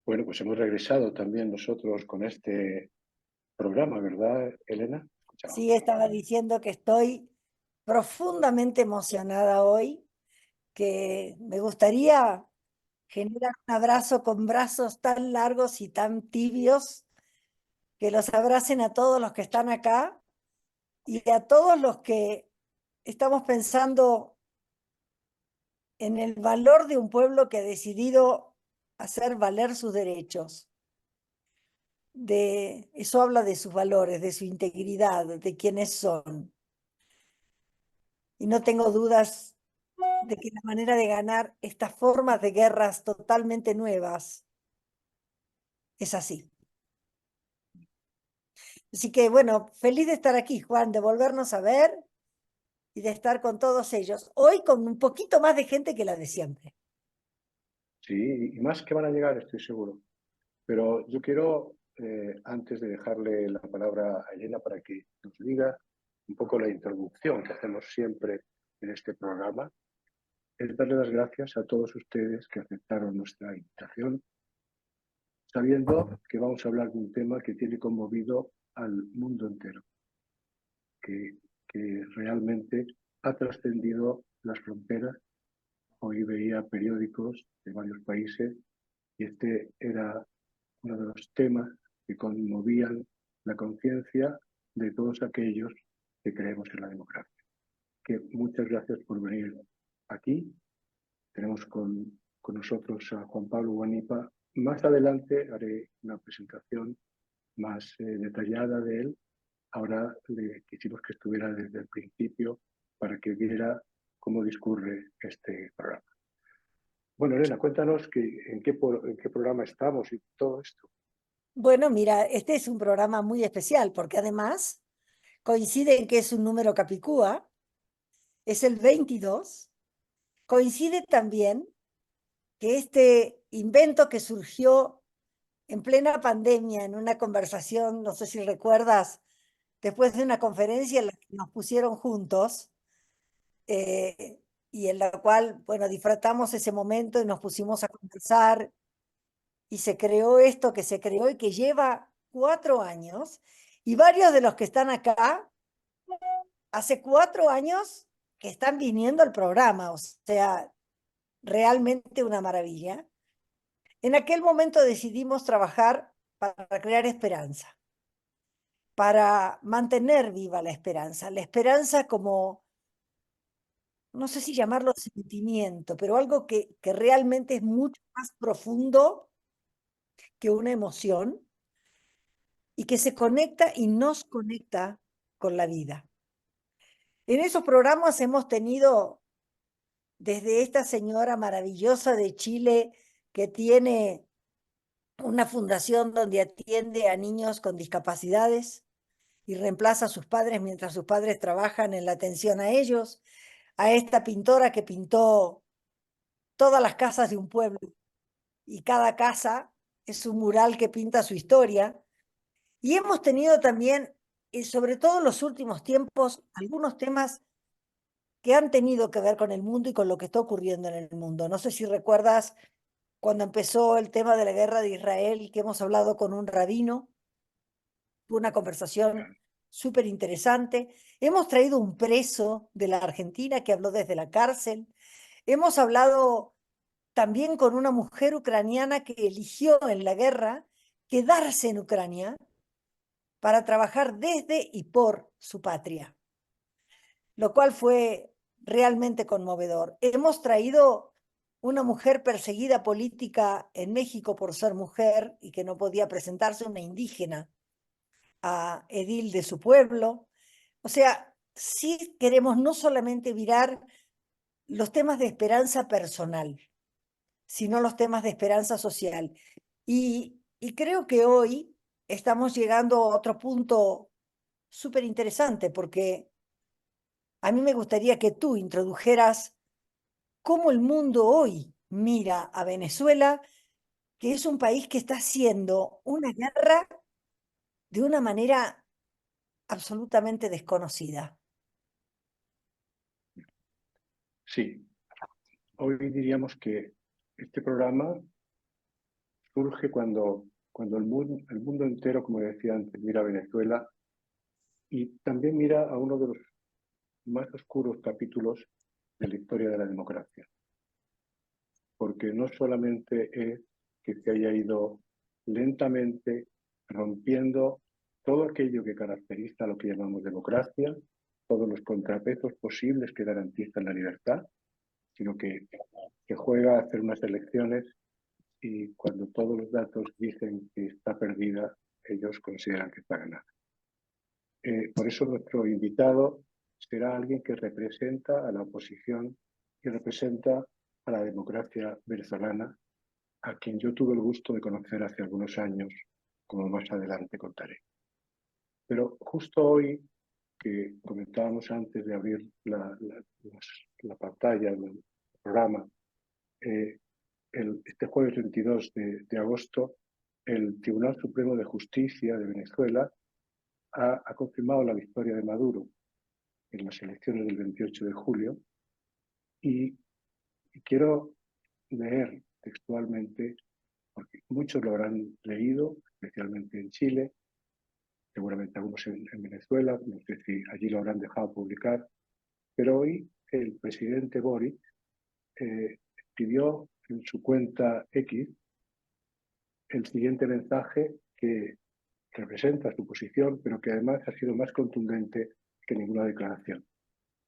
Bueno, pues hemos regresado también nosotros con este programa, ¿verdad, Elena? Sí, Escuchábamos. estaba diciendo que estoy profundamente emocionada hoy, que me gustaría generar un abrazo con brazos tan largos y tan tibios, que los abracen a todos los que están acá y a todos los que estamos pensando en el valor de un pueblo que ha decidido hacer valer sus derechos. Eso habla de sus valores, de su integridad, de quiénes son. Y no tengo dudas de que la manera de ganar estas formas de guerras totalmente nuevas es así. Así que bueno, feliz de estar aquí, Juan, de volvernos a ver y de estar con todos ellos. Hoy con un poquito más de gente que la de siempre. Sí, y más que van a llegar, estoy seguro. Pero yo quiero, antes de dejarle la palabra a Elena para que nos diga un poco la introducción que hacemos siempre en este programa, es darle las gracias a todos ustedes que aceptaron nuestra invitación, sabiendo que vamos a hablar de un tema que tiene conmovido al mundo entero, que, que realmente ha trascendido las fronteras. Hoy veía periódicos de varios países y este era uno de los temas que conmovían la conciencia de todos aquellos que creemos en la democracia. Que muchas gracias por venir aquí. Tenemos con nosotros a Juan Pablo Guanipa. Más adelante haré una presentación más detallada de él. Ahora le quisimos que estuviera desde el principio para que viera cómo discurre este programa. Bueno, Elena, cuéntanos en qué programa estamos y todo esto. Bueno, mira, este es un programa muy especial porque además coincide en que es un número capicúa, es el 22. Coincide también que este invento que surgió en plena pandemia, en una conversación, no sé si recuerdas, después de una conferencia en la que nos pusieron juntos, eh, y en la cual, bueno, disfrutamos ese momento y nos pusimos a conversar y se creó esto que se creó y que lleva 4 años, y varios de los que están acá, hace 4 años que están viniendo al programa, o sea, realmente una maravilla. En aquel momento decidimos trabajar para crear esperanza, para mantener viva la esperanza como, no sé si llamarlo sentimiento, pero algo que realmente es mucho más profundo que una emoción y que se conecta y nos conecta con la vida. En esos programas hemos tenido desde esta señora maravillosa de Chile que tiene una fundación donde atiende a niños con discapacidades y reemplaza a sus padres mientras sus padres trabajan en la atención a ellos, a esta pintora que pintó todas las casas de un pueblo y cada casa es un mural que pinta su historia. Y hemos tenido también, sobre todo en los últimos tiempos, algunos temas que han tenido que ver con el mundo y con lo que está ocurriendo en el mundo. No sé si recuerdas cuando empezó el tema de la guerra de Israel, que hemos hablado con un rabino, fue una conversación súper interesante. Hemos traído un preso de la Argentina que habló desde la cárcel. Hemos hablado también con una mujer ucraniana que eligió en la guerra quedarse en Ucrania para trabajar desde y por su patria, lo cual fue realmente conmovedor. Hemos traído una mujer perseguida política en México por ser mujer y que no podía presentarse, una indígena, a edil de su pueblo. O sea, sí queremos no solamente virar los temas de esperanza personal, sino los temas de esperanza social. Y creo que hoy estamos llegando a otro punto súper interesante, porque a mí me gustaría que tú introdujeras cómo el mundo hoy mira a Venezuela, que es un país que está haciendo una guerra de una manera absolutamente desconocida. Sí, hoy diríamos que este programa surge cuando el mundo entero, como decía antes, mira a Venezuela y también mira a uno de los más oscuros capítulos de la historia de la democracia. Porque no solamente es que se haya ido lentamente rompiendo todo aquello que caracteriza lo que llamamos democracia, todos los contrapesos posibles que garantizan la libertad, sino que juega a hacer unas elecciones y cuando todos los datos dicen que está perdida, ellos consideran que está ganada. Por eso nuestro invitado será alguien que representa a la oposición y representa a la democracia venezolana, a quien yo tuve el gusto de conocer hace algunos años, como más adelante contaré. Pero justo hoy, que comentábamos antes de abrir la pantalla del programa, este jueves 22 de agosto, el Tribunal Supremo de Justicia de Venezuela ha confirmado la victoria de Maduro en las elecciones del 28 de julio y quiero leer textualmente, porque muchos lo habrán leído, especialmente en Chile, seguramente algunos en Venezuela, no sé si allí lo habrán dejado publicar, pero hoy el presidente Boric pidió en su cuenta X el siguiente mensaje que representa su posición, pero que además ha sido más contundente que ninguna declaración.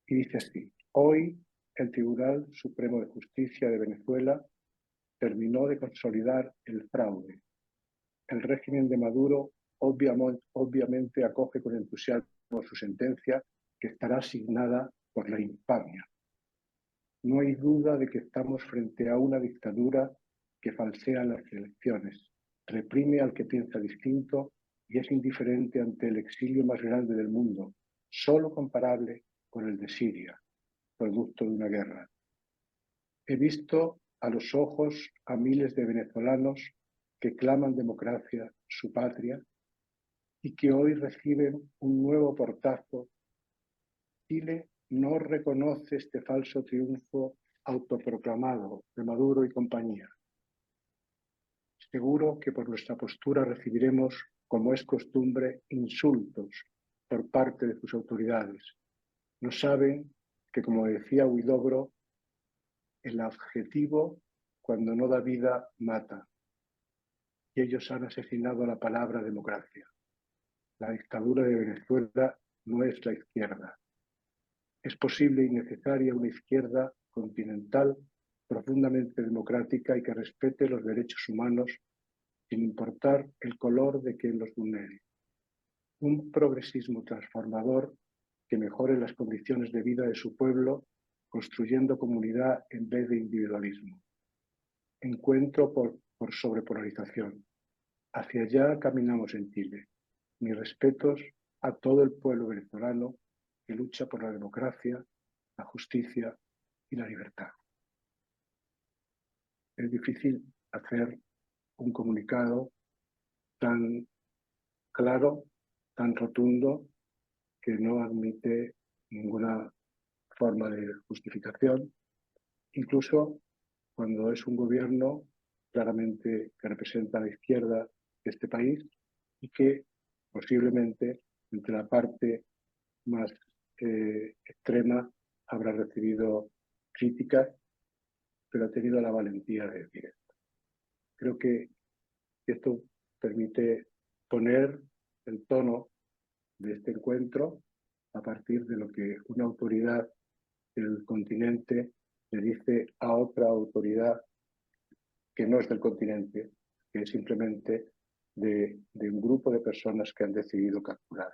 Y dice así: hoy el Tribunal Supremo de Justicia de Venezuela terminó de consolidar el fraude. El régimen de Maduro obviamente acoge con entusiasmo su sentencia, que estará asignada por la infamia. No hay duda de que estamos frente a una dictadura que falsea las elecciones, reprime al que piensa distinto y es indiferente ante el exilio más grande del mundo, solo comparable con el de Siria, producto de una guerra. He visto a los ojos a miles de venezolanos que claman democracia, su patria, y que hoy reciben un nuevo portazo. Chile no reconoce este falso triunfo autoproclamado de Maduro y compañía. Seguro que por nuestra postura recibiremos, como es costumbre, insultos por parte de sus autoridades. No saben que, como decía Huidobro, el adjetivo, cuando no da vida, mata. Y ellos han asesinado la palabra democracia. La dictadura de Venezuela no es la izquierda. Es posible y necesaria una izquierda continental, profundamente democrática y que respete los derechos humanos sin importar el color de quien los vulnere. Un progresismo transformador que mejore las condiciones de vida de su pueblo, construyendo comunidad en vez de individualismo. Encuentro por sobrepolarización. Hacia allá caminamos en Chile. Mis respetos a todo el pueblo venezolano que lucha por la democracia, la justicia y la libertad. Es difícil hacer un comunicado tan claro, tan rotundo, que no admite ninguna forma de justificación, incluso cuando es un gobierno claramente que representa a la izquierda de este país y que posiblemente entre la parte más extrema habrá recibido críticas, pero ha tenido la valentía de decir esto. Creo que esto permite poner el tono de este encuentro a partir de lo que una autoridad del continente le dice a otra autoridad que no es del continente, que es simplemente de un grupo de personas que han decidido capturar.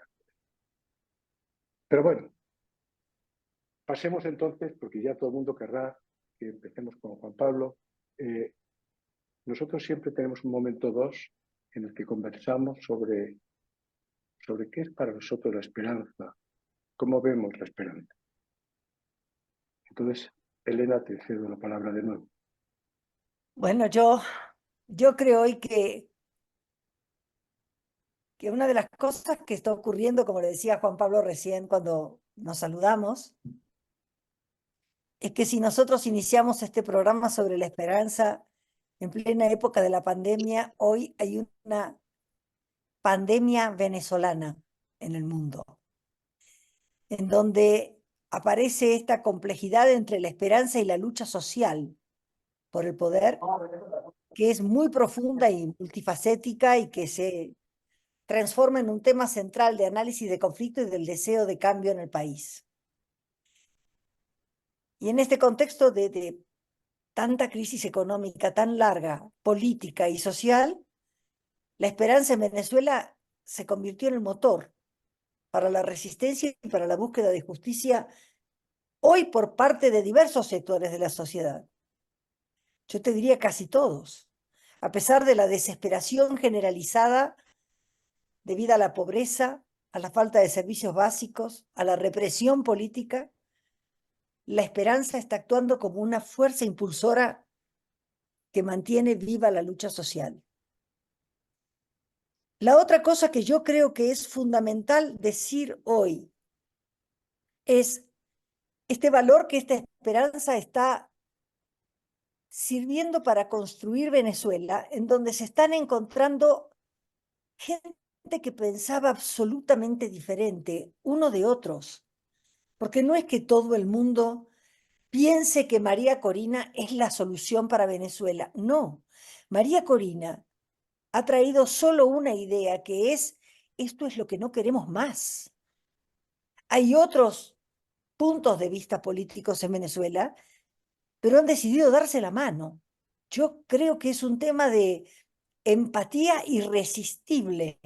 Pero bueno, pasemos entonces, porque ya todo el mundo querrá que empecemos con Juan Pablo. Nosotros siempre tenemos un momento 2 en el que conversamos sobre qué es para nosotros la esperanza, cómo vemos la esperanza. Entonces, Elena, te cedo la palabra de nuevo. Bueno, yo creo hoy que una de las cosas que está ocurriendo, como le decía Juan Pablo recién cuando nos saludamos, es que si nosotros iniciamos este programa sobre la esperanza en plena época de la pandemia, hoy hay una pandemia venezolana en el mundo, en donde aparece esta complejidad entre la esperanza y la lucha social por el poder, que es muy profunda y multifacética y que se transforma en un tema central de análisis de conflicto y del deseo de cambio en el país. Y en este contexto de tanta crisis económica tan larga, política y social, la esperanza en Venezuela se convirtió en el motor para la resistencia y para la búsqueda de justicia hoy por parte de diversos sectores de la sociedad. Yo te diría casi todos. A pesar de la desesperación generalizada debido a la pobreza, a la falta de servicios básicos, a la represión política, la esperanza está actuando como una fuerza impulsora que mantiene viva la lucha social. La otra cosa que yo creo que es fundamental decir hoy es este valor que esta esperanza está sirviendo para construir Venezuela, en donde se están encontrando gente que pensaba absolutamente diferente uno de otros, porque no es que todo el mundo piense que María Corina es la solución para Venezuela, no. María Corina ha traído solo una idea, que es: esto es lo que no queremos más. Hay otros puntos de vista políticos en Venezuela, pero han decidido darse la mano. Yo creo que es un tema de empatía irresistible,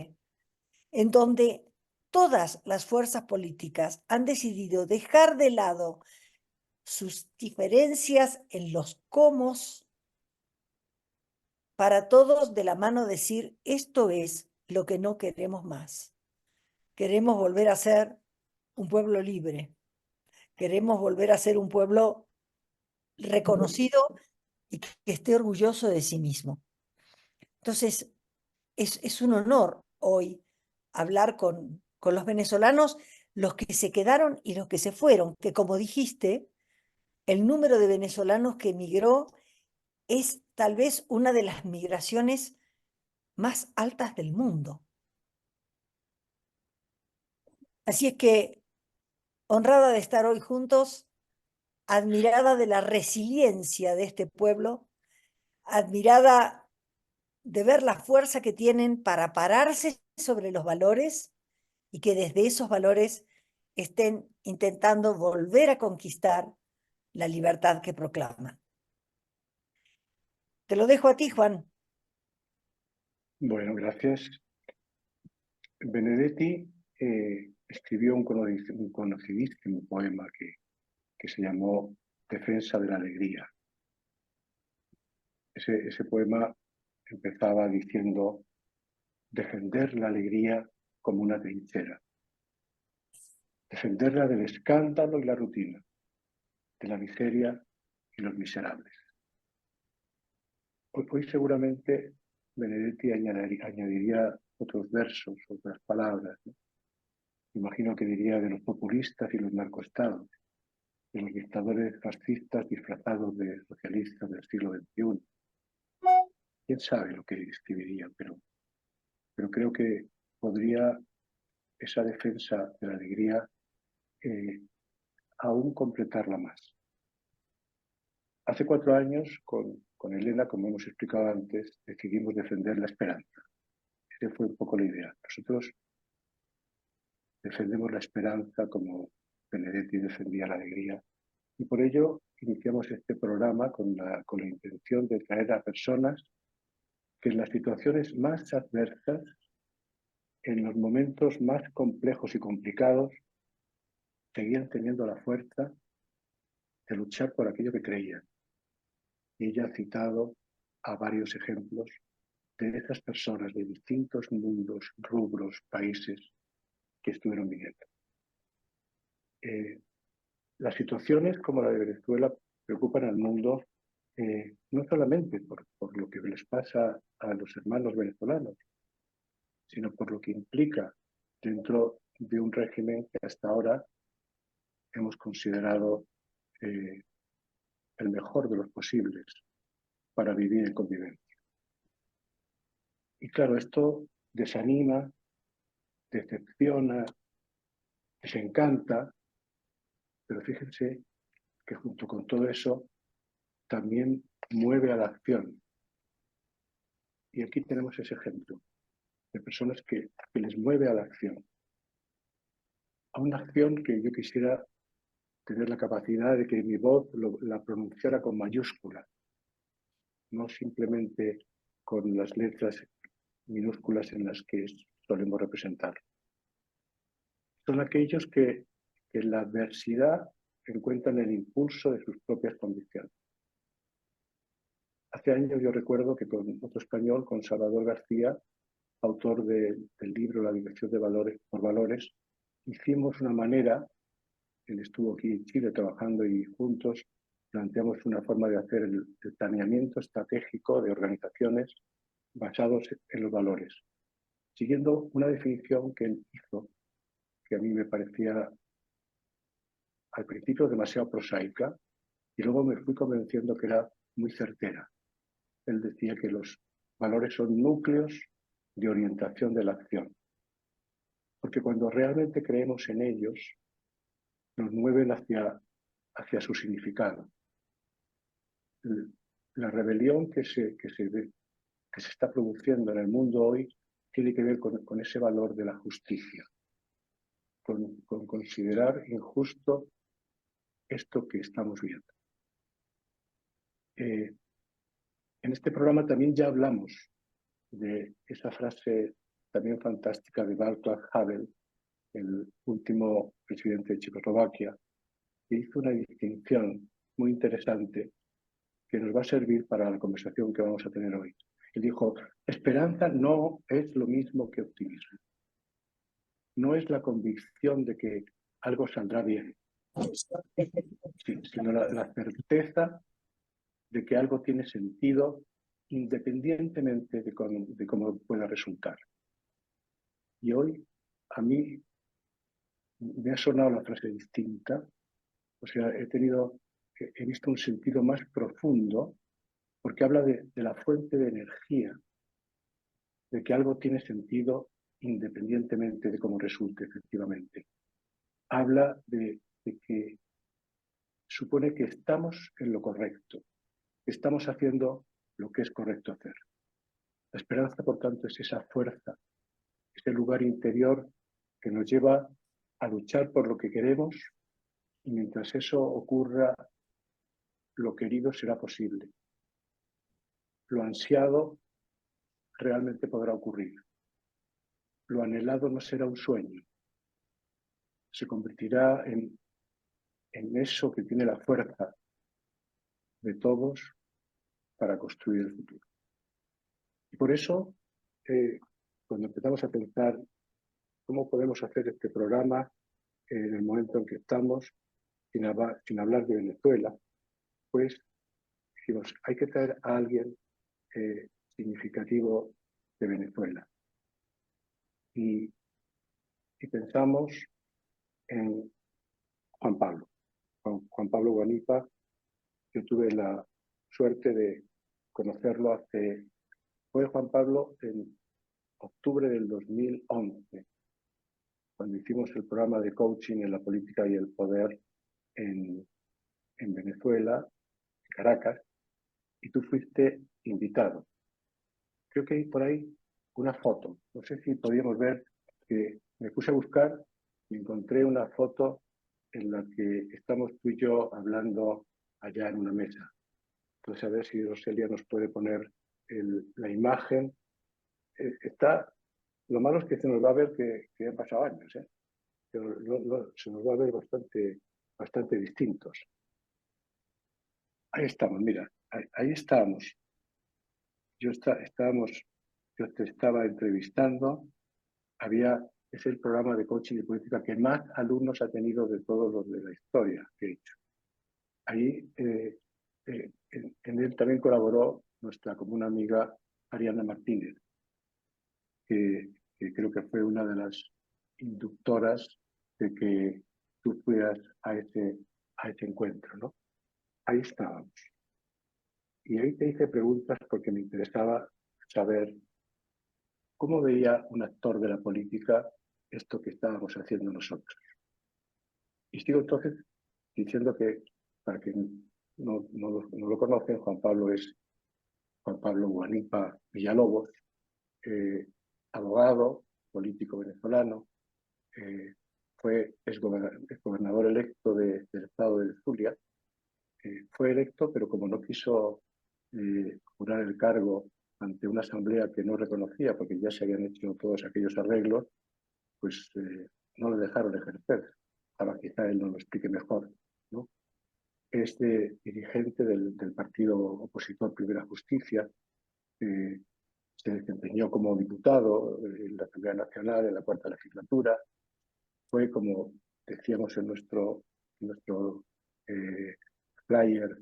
en donde todas las fuerzas políticas han decidido dejar de lado sus diferencias en los cómo, para todos de la mano decir: esto es lo que no queremos más. Queremos volver a ser un pueblo libre. Queremos volver a ser un pueblo reconocido y que esté orgulloso de sí mismo. Entonces, es un honor hoy hablar con los venezolanos, los que se quedaron y los que se fueron, que, como dijiste, el número de venezolanos que emigró es tal vez una de las migraciones más altas del mundo. Así es que, honrada de estar hoy juntos, admirada de la resiliencia de este pueblo, admirada de ver la fuerza que tienen para pararse sobre los valores y que desde esos valores estén intentando volver a conquistar la libertad que proclaman. Te lo dejo a ti, Juan. Bueno, gracias. Benedetti escribió un conocidísimo poema que se llamó Defensa de la Alegría. Ese poema empezaba diciendo: defender la alegría como una trinchera, defenderla del escándalo y la rutina, de la miseria y los miserables. Hoy seguramente Benedetti añadiría otros versos, otras palabras, ¿no? Imagino que diría de los populistas y los narcoestados, de los dictadores fascistas disfrazados de socialistas del siglo XXI. Quién sabe lo que escribiría, pero creo que podría esa defensa de la alegría aún completarla más. Hace 4 años, con Elena, como hemos explicado antes, decidimos defender la esperanza. Esa fue un poco la idea. Nosotros defendemos la esperanza como Benedetti defendía la alegría, y por ello iniciamos este programa con la intención de traer a personas que en las situaciones más adversas, en los momentos más complejos y complicados, seguían teniendo la fuerza de luchar por aquello que creían. Y ella ha citado a varios ejemplos de esas personas de distintos mundos, rubros, países que estuvieron viviendo. Las situaciones como la de Venezuela preocupan al mundo, no solamente por lo que les pasa a los hermanos venezolanos, sino por lo que implica dentro de un régimen que hasta ahora hemos considerado el mejor de los posibles para vivir en convivencia. Y claro, esto desanima, decepciona, desencanta, pero fíjense que junto con todo eso también mueve a la acción. Y aquí tenemos ese ejemplo de personas que les mueve a la acción. A una acción que yo quisiera tener la capacidad de que mi voz la pronunciara con mayúsculas, no simplemente con las letras minúsculas en las que solemos representar. Son aquellos que en la adversidad encuentran el impulso de sus propias convicciones. Hace años yo recuerdo que con otro español, con Salvador García, autor del libro La dirección de valores por valores, hicimos una manera, él estuvo aquí en Chile trabajando y juntos planteamos una forma de hacer el planeamiento estratégico de organizaciones basados en los valores, siguiendo una definición que él hizo, que a mí me parecía al principio demasiado prosaica, y luego me fui convenciendo que era muy certera. Él decía que los valores son núcleos de orientación de la acción, porque cuando realmente creemos en ellos, nos mueven hacia su significado. La rebelión que se está produciendo en el mundo hoy tiene que ver con ese valor de la justicia, con considerar injusto esto que estamos viendo. En este programa también ya hablamos de esa frase también fantástica de Václav Havel, el último presidente de Checoslovaquia, que hizo una distinción muy interesante que nos va a servir para la conversación que vamos a tener hoy. Él dijo, esperanza no es lo mismo que optimismo. No es la convicción de que algo saldrá bien, sino la certeza de que algo tiene sentido independientemente de cómo pueda resultar. Y hoy a mí me ha sonado la frase distinta, o sea, he visto un sentido más profundo porque habla de la fuente de energía, de que algo tiene sentido independientemente de cómo resulte efectivamente. Habla de que supone que estamos en lo correcto, que estamos haciendo lo que es correcto hacer. La esperanza, por tanto, es esa fuerza, ese lugar interior que nos lleva a luchar por lo que queremos y mientras eso ocurra, lo querido será posible. Lo ansiado realmente podrá ocurrir. Lo anhelado no será un sueño. Se convertirá en eso que tiene la fuerza de todos para construir el futuro. Y por eso, cuando empezamos a pensar cómo podemos hacer este programa en el momento en que estamos, sin hablar de Venezuela, pues dijimos, hay que traer a alguien significativo de Venezuela. Y pensamos en Juan Pablo. Juan Pablo Guanipa. Yo tuve la suerte de conocerlo fue Juan Pablo en octubre del 2011, cuando hicimos el programa de coaching en la política y el poder en Venezuela, en Caracas, y tú fuiste invitado. Creo que hay por ahí una foto. No sé si podíamos ver que me puse a buscar y encontré una foto en la que estamos tú y yo hablando allá en una mesa. Entonces, a ver si Roselia nos puede poner la imagen. Lo malo es que se nos va a ver que han pasado años, ¿eh? Pero se nos va a ver bastante distintos. Ahí estamos, mira, ahí estábamos. Yo te estaba entrevistando. Es el programa de coaching y política que más alumnos ha tenido de todos los de la historia que he hecho. Ahí en él también colaboró nuestra común amiga Ariana Martínez, que creo que fue una de las inductoras de que tú fueras a ese encuentro, ¿no? Ahí estábamos. Y ahí te hice preguntas porque me interesaba saber cómo veía un actor de la política esto que estábamos haciendo nosotros. Y sigo entonces diciendo que, para quien no lo conocen, Juan Pablo es Juan Pablo Guanipa Villalobos, abogado, político venezolano, es gobernador electo del estado de Zulia. Fue electo, pero como no quiso jurar el cargo ante una asamblea que no reconocía, porque ya se habían hecho todos aquellos arreglos, pues no le dejaron ejercer. Ahora quizá él nos lo explique mejor, ¿no? Es dirigente del partido opositor Primera Justicia, se desempeñó como diputado en la Asamblea Nacional en la cuarta legislatura, fue, como decíamos en nuestro flyer,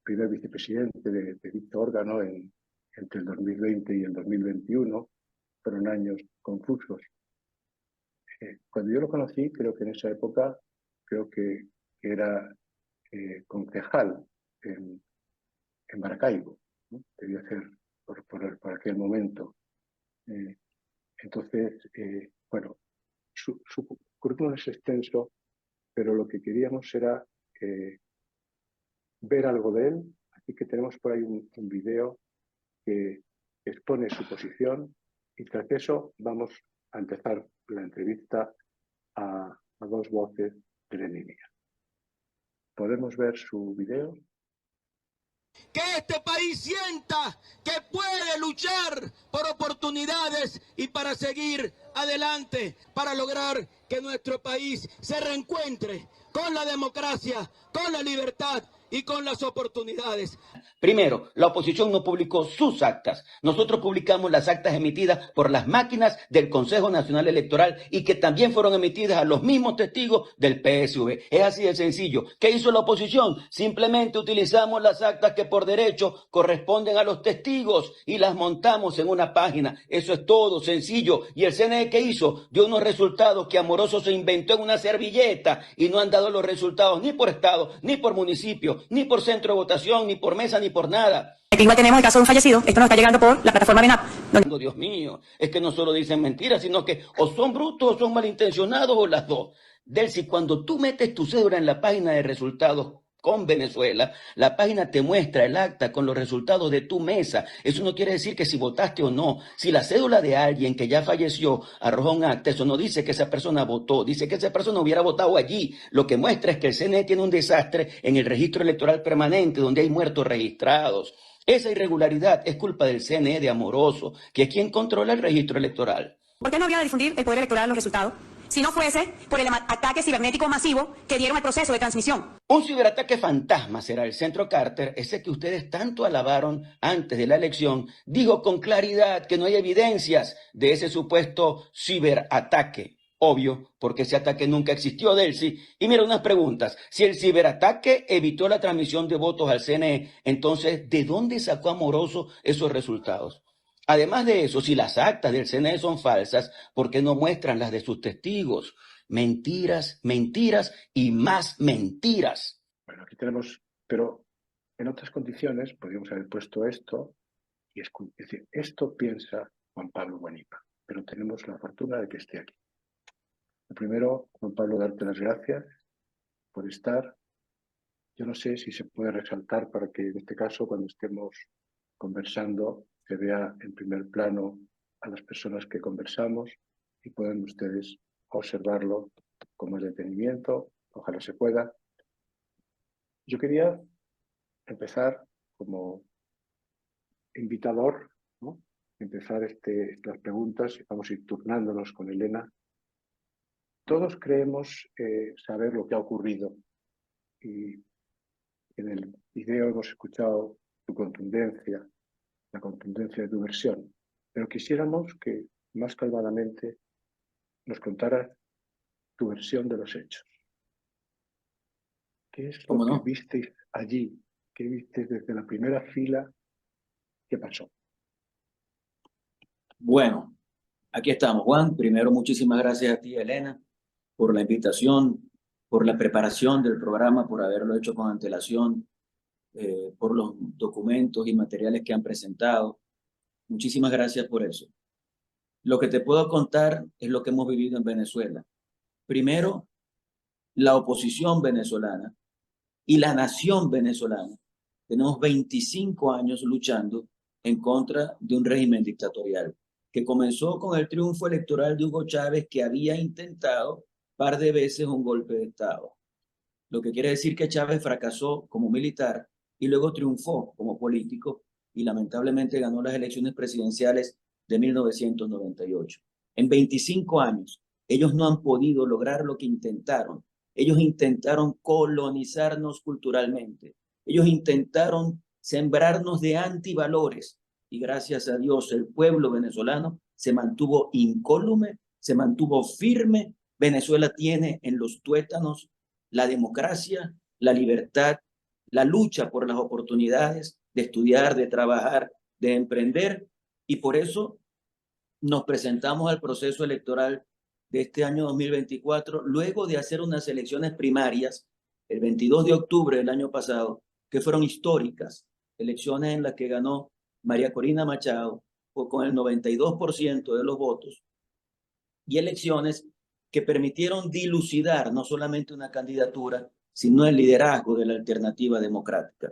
primer vicepresidente de dicho órgano entre el 2020 y el 2021, fueron años confusos. Cuando yo lo conocí, creo que en esa época, creo que era concejal en Maracaibo, ¿no? Debía ser por aquel momento. Entonces, bueno, su currículum es extenso, pero lo que queríamos era ver algo de él, así que tenemos por ahí un video que expone su posición y tras eso vamos a empezar la entrevista a dos voces de la línea. ¿Podemos ver su video? Que este país sienta que puede luchar por oportunidades y para seguir adelante, para lograr que nuestro país se reencuentre con la democracia, con la libertad y con las oportunidades. Primero, la oposición no publicó sus actas. Nosotros publicamos las actas emitidas por las máquinas del Consejo Nacional Electoral y que también fueron emitidas a los mismos testigos del PSV. Es así de sencillo. ¿Qué hizo la oposición? Simplemente utilizamos las actas que por derecho corresponden a los testigos y las montamos en una página. Eso es todo, sencillo. ¿Y el CNE qué hizo? Dio unos resultados que Amoroso se inventó en una servilleta y no han dado los resultados ni por estado, ni por municipio, ni por centro de votación, ni por mesa, ni por nada. Igual tenemos el caso de un fallecido, esto nos está llegando por la plataforma VENAP. Dios mío, es que no solo dicen mentiras, sino que o son brutos o son malintencionados o las dos. Delcy, cuando tú metes tu cédula en la página de resultados con Venezuela, la página te muestra el acta con los resultados de tu mesa. Eso no quiere decir que si votaste o no. Si la cédula de alguien que ya falleció arroja un acta, eso no dice que esa persona votó, dice que esa persona hubiera votado allí. Lo que muestra es que el CNE tiene un desastre en el registro electoral permanente, donde hay muertos registrados. Esa irregularidad es culpa del CNE de Amoroso, que es quien controla el registro electoral. ¿Por qué no habría de difundir el Poder Electoral los resultados? Si no fuese por el ataque cibernético masivo que dieron al proceso de transmisión. Un ciberataque fantasma será el Centro Carter, ese que ustedes tanto alabaron antes de la elección, dijo con claridad que no hay evidencias de ese supuesto ciberataque. Obvio, porque ese ataque nunca existió, Delcy. Y mira unas preguntas. Si el ciberataque evitó la transmisión de votos al CNE, entonces, ¿de dónde sacó Amoroso esos resultados? Además de eso, si las actas del CNE son falsas, ¿por qué no muestran las de sus testigos? Mentiras, mentiras y más mentiras. Bueno, aquí tenemos, pero en otras condiciones podríamos haber puesto esto y es decir, esto piensa Juan Pablo Guanipa, pero tenemos la fortuna de que esté aquí. Lo primero, Juan Pablo, darte las gracias por estar. Yo no sé si se puede resaltar para que en este caso, cuando estemos conversando, se vea en primer plano a las personas que conversamos y puedan ustedes observarlo con más detenimiento. Ojalá se pueda. Yo quería empezar como invitador, ¿no? Empezar las preguntas y vamos a ir turnándonos con Elena. Todos creemos saber lo que ha ocurrido y en el video hemos escuchado tu contundencia, la contundencia de tu versión, pero quisiéramos que más calmadamente nos contaras tu versión de los hechos. ¿Qué es lo que visteis allí? ¿Qué visteis desde la primera fila? ¿Qué pasó? Bueno, aquí estamos, Juan. Primero, muchísimas gracias a ti, Elena, por la invitación, por la preparación del programa, por haberlo hecho con antelación. por los documentos y materiales que han presentado. Muchísimas gracias por eso. Lo que te puedo contar es lo que hemos vivido en Venezuela. Primero, la oposición venezolana y la nación venezolana. Tenemos 25 años luchando en contra de un régimen dictatorial que comenzó con el triunfo electoral de Hugo Chávez, que había intentado par de veces un golpe de Estado. Lo que quiere decir que Chávez fracasó como militar y luego triunfó como político y lamentablemente ganó las elecciones presidenciales de 1998. En 25 años, ellos no han podido lograr lo que intentaron. Ellos intentaron colonizarnos culturalmente. Ellos intentaron sembrarnos de antivalores y gracias a Dios el pueblo venezolano se mantuvo incólume, se mantuvo firme. Venezuela tiene en los tuétanos la democracia, la libertad, la lucha por las oportunidades de estudiar, de trabajar, de emprender, y por eso nos presentamos al proceso electoral de este año 2024, luego de hacer unas elecciones primarias el 22 de octubre del año pasado, que fueron históricas, elecciones en las que ganó María Corina Machado con el 92% de los votos, y elecciones que permitieron dilucidar no solamente una candidatura, sino el liderazgo de la alternativa democrática.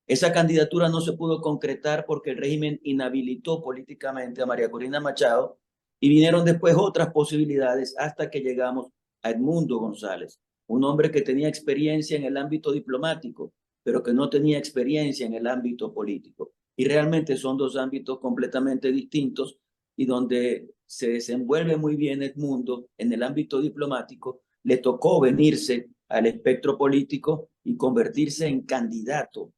Esa candidatura no se pudo concretar porque el régimen inhabilitó políticamente a María Corina Machado y vinieron después otras posibilidades hasta que llegamos a Edmundo González, un hombre que tenía experiencia en el ámbito diplomático, pero que no tenía experiencia en el ámbito político. Y realmente son dos ámbitos completamente distintos y donde se desenvuelve muy bien Edmundo en el ámbito diplomático, le tocó venirse al espectro político y convertirse en candidato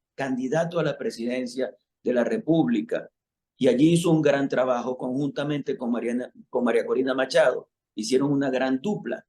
a la presidencia de la República. Y allí hizo un gran trabajo conjuntamente con María Corina Machado. Hicieron una gran dupla.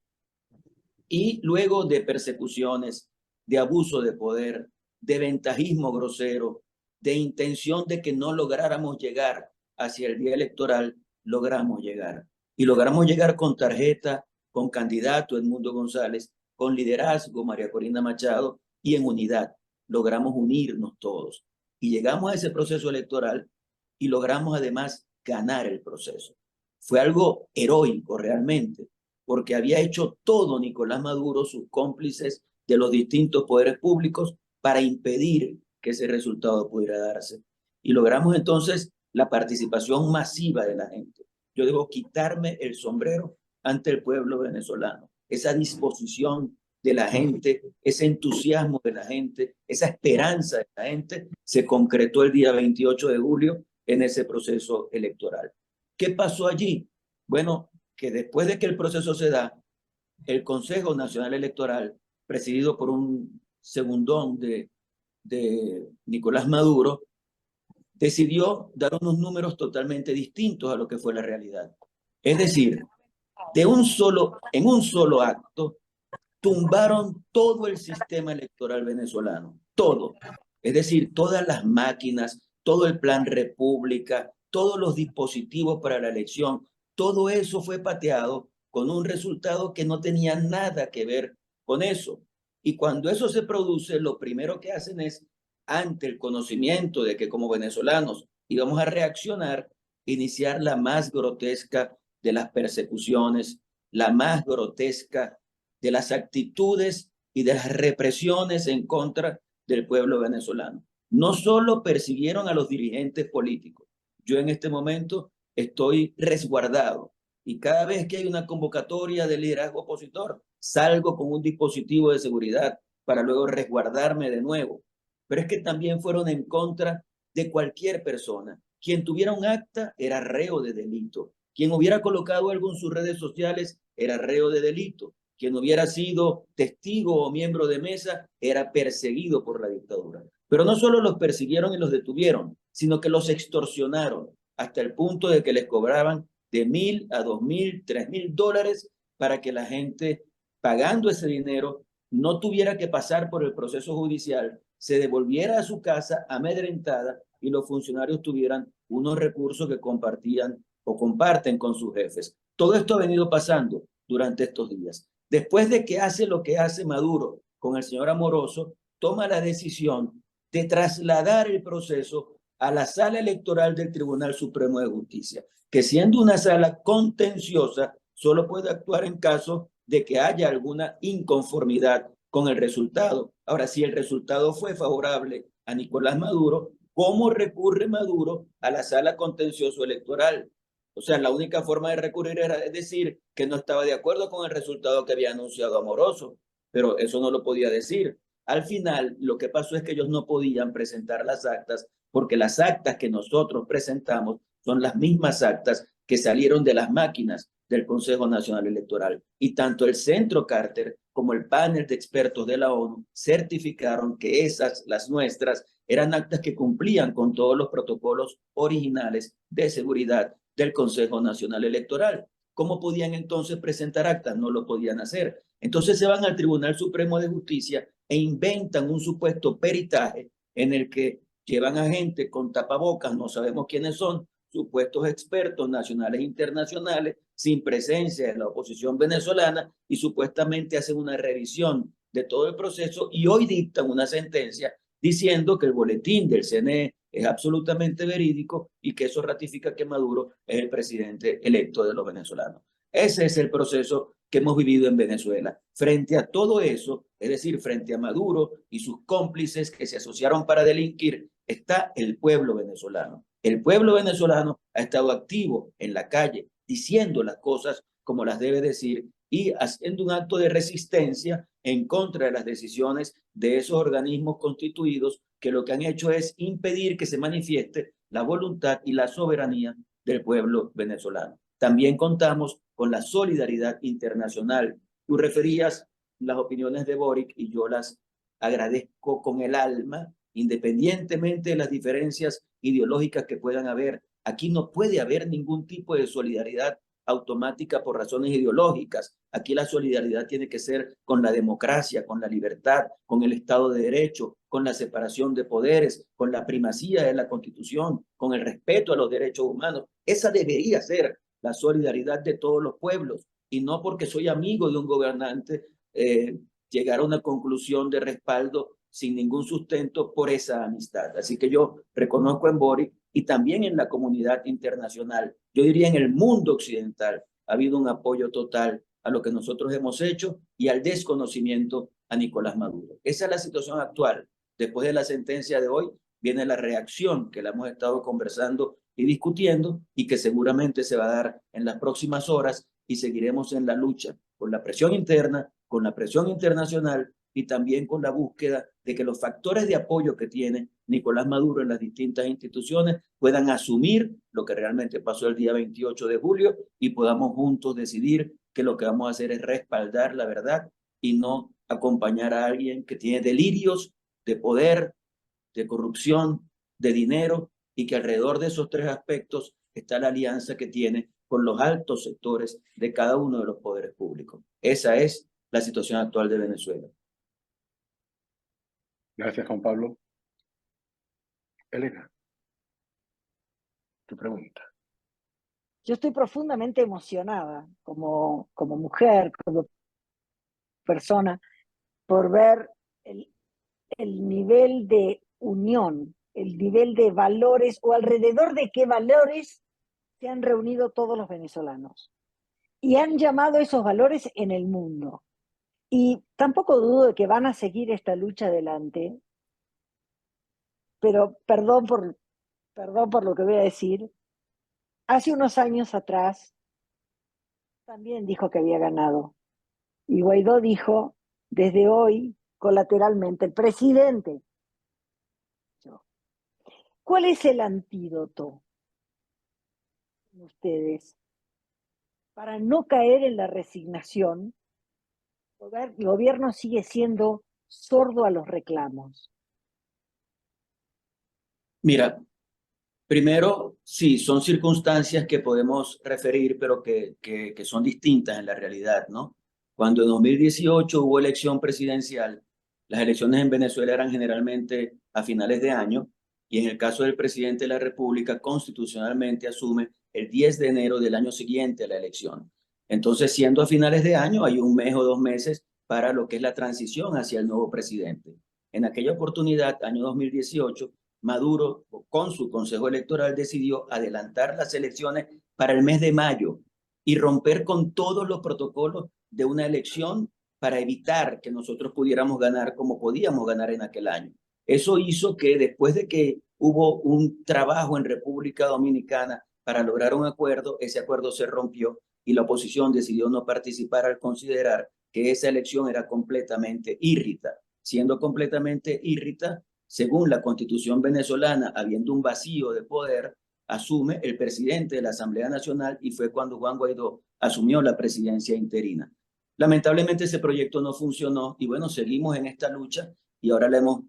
Y luego de persecuciones, de abuso de poder, de ventajismo grosero, de intención de que no lográramos llegar hacia el día electoral, logramos llegar. Y logramos llegar con tarjeta, con candidato Edmundo González, con liderazgo María Corina Machado y en unidad. Logramos unirnos todos. Y llegamos a ese proceso electoral y logramos además ganar el proceso. Fue algo heroico realmente, porque había hecho todo Nicolás Maduro, sus cómplices de los distintos poderes públicos, para impedir que ese resultado pudiera darse. Y logramos entonces la participación masiva de la gente. Yo debo quitarme el sombrero ante el pueblo venezolano. Esa disposición de la gente, ese entusiasmo de la gente, esa esperanza de la gente, se concretó el día 28 de julio en ese proceso electoral. ¿Qué pasó allí? Bueno, que después de que el proceso se da, el Consejo Nacional Electoral, presidido por un segundón de Nicolás Maduro, decidió dar unos números totalmente distintos a lo que fue la realidad. Es decir, en un solo acto, tumbaron todo el sistema electoral venezolano, todo. Es decir, todas las máquinas, todo el plan República, todos los dispositivos para la elección, todo eso fue pateado con un resultado que no tenía nada que ver con eso. Y cuando eso se produce, lo primero que hacen es, ante el conocimiento de que como venezolanos íbamos a reaccionar, iniciar la más grotesca de las persecuciones, la más grotesca de las actitudes y de las represiones en contra del pueblo venezolano. No solo persiguieron a los dirigentes políticos. Yo en este momento estoy resguardado y cada vez que hay una convocatoria de liderazgo opositor, salgo con un dispositivo de seguridad para luego resguardarme de nuevo. Pero es que también fueron en contra de cualquier persona. Quien tuviera un acta era reo de delito. Quien hubiera colocado algo en sus redes sociales era reo de delito. Quien hubiera sido testigo o miembro de mesa era perseguido por la dictadura. Pero no solo los persiguieron y los detuvieron, sino que los extorsionaron hasta el punto de que les cobraban de $1,000 a $2,000, $3,000 para que la gente, pagando ese dinero, no tuviera que pasar por el proceso judicial, se devolviera a su casa amedrentada y los funcionarios tuvieran unos recursos que compartían o comparten con sus jefes. Todo esto ha venido pasando durante estos días. Después de que hace lo que hace Maduro con el señor Amoroso, toma la decisión de trasladar el proceso a la sala electoral del Tribunal Supremo de Justicia, que siendo una sala contenciosa, solo puede actuar en caso de que haya alguna inconformidad con el resultado. Ahora, si el resultado fue favorable a Nicolás Maduro, ¿cómo recurre Maduro a la sala contencioso electoral? O sea, la única forma de recurrir era decir que no estaba de acuerdo con el resultado que había anunciado Amoroso, pero eso no lo podía decir. Al final, lo que pasó es que ellos no podían presentar las actas porque las actas que nosotros presentamos son las mismas actas que salieron de las máquinas del Consejo Nacional Electoral. Y tanto el Centro Carter como el panel de expertos de la ONU certificaron que esas, las nuestras, eran actas que cumplían con todos los protocolos originales de seguridad del Consejo Nacional Electoral. ¿Cómo podían entonces presentar actas? No lo podían hacer. Entonces se van al Tribunal Supremo de Justicia e inventan un supuesto peritaje en el que llevan a gente con tapabocas, no sabemos quiénes son, supuestos expertos nacionales e internacionales, sin presencia de la oposición venezolana, y supuestamente hacen una revisión de todo el proceso y hoy dictan una sentencia diciendo que el boletín del CNE es absolutamente verídico y que eso ratifica que Maduro es el presidente electo de los venezolanos. Ese es el proceso que hemos vivido en Venezuela. Frente a todo eso, es decir, frente a Maduro y sus cómplices que se asociaron para delinquir, está el pueblo venezolano. El pueblo venezolano ha estado activo en la calle, diciendo las cosas como las debe decir y haciendo un acto de resistencia en contra de las decisiones de esos organismos constituidos que lo que han hecho es impedir que se manifieste la voluntad y la soberanía del pueblo venezolano. También contamos con la solidaridad internacional. Tú referías las opiniones de Boric y yo las agradezco con el alma, independientemente de las diferencias ideológicas que puedan haber. Aquí no puede haber ningún tipo de solidaridad automática por razones ideológicas. Aquí la solidaridad tiene que ser con la democracia, con la libertad, con el Estado de Derecho, con la separación de poderes, con la primacía de la Constitución, con el respeto a los derechos humanos. Esa debería ser la solidaridad de todos los pueblos, y no porque soy amigo de un gobernante llegar a una conclusión de respaldo sin ningún sustento por esa amistad. Así que yo reconozco en Boric y también en la comunidad internacional, yo diría en el mundo occidental, ha habido un apoyo total a lo que nosotros hemos hecho y al desconocimiento a Nicolás Maduro. Esa es la situación actual. Después de la sentencia de hoy, viene la reacción que la hemos estado conversando y discutiendo y que seguramente se va a dar en las próximas horas, y seguiremos en la lucha con la presión interna, con la presión internacional y también con la búsqueda de que los factores de apoyo que tiene Nicolás Maduro en las distintas instituciones puedan asumir lo que realmente pasó el día 28 de julio y podamos juntos decidir que lo que vamos a hacer es respaldar la verdad y no acompañar a alguien que tiene delirios de poder, de corrupción, de dinero, y que alrededor de esos tres aspectos está la alianza que tiene con los altos sectores de cada uno de los poderes públicos. Esa es la situación actual de Venezuela. Gracias, Juan Pablo. Elena, tu pregunta. Yo estoy profundamente emocionada como mujer, como persona, por ver el nivel de unión, el nivel de valores, o alrededor de qué valores se han reunido todos los venezolanos. Y han llamado esos valores en el mundo. Y tampoco dudo de que van a seguir esta lucha adelante, pero perdón por lo que voy a decir. Hace unos años atrás también dijo que había ganado. Y Guaidó dijo, desde hoy, colateralmente, el presidente. ¿Cuál es el antídoto, ustedes, para no caer en la resignación? El gobierno sigue siendo sordo a los reclamos. Mira, primero, sí, son circunstancias que podemos referir, pero que son distintas en la realidad, ¿no? Cuando en 2018 hubo elección presidencial, las elecciones en Venezuela eran generalmente a finales de año, y en el caso del presidente de la República, constitucionalmente asume el 10 de enero del año siguiente a la elección. Entonces, siendo a finales de año, hay un mes o 2 meses para lo que es la transición hacia el nuevo presidente. En aquella oportunidad, año 2018, Maduro, con su Consejo Electoral, decidió adelantar las elecciones para el mes de mayo y romper con todos los protocolos de una elección para evitar que nosotros pudiéramos ganar como podíamos ganar en aquel año. Eso hizo que después de que hubo un trabajo en República Dominicana para lograr un acuerdo, ese acuerdo se rompió y la oposición decidió no participar al considerar que esa elección era completamente írrita. Siendo completamente írrita, según la Constitución venezolana, habiendo un vacío de poder, asume el presidente de la Asamblea Nacional y fue cuando Juan Guaidó asumió la presidencia interina. Lamentablemente ese proyecto no funcionó y bueno, seguimos en esta lucha y ahora la hemos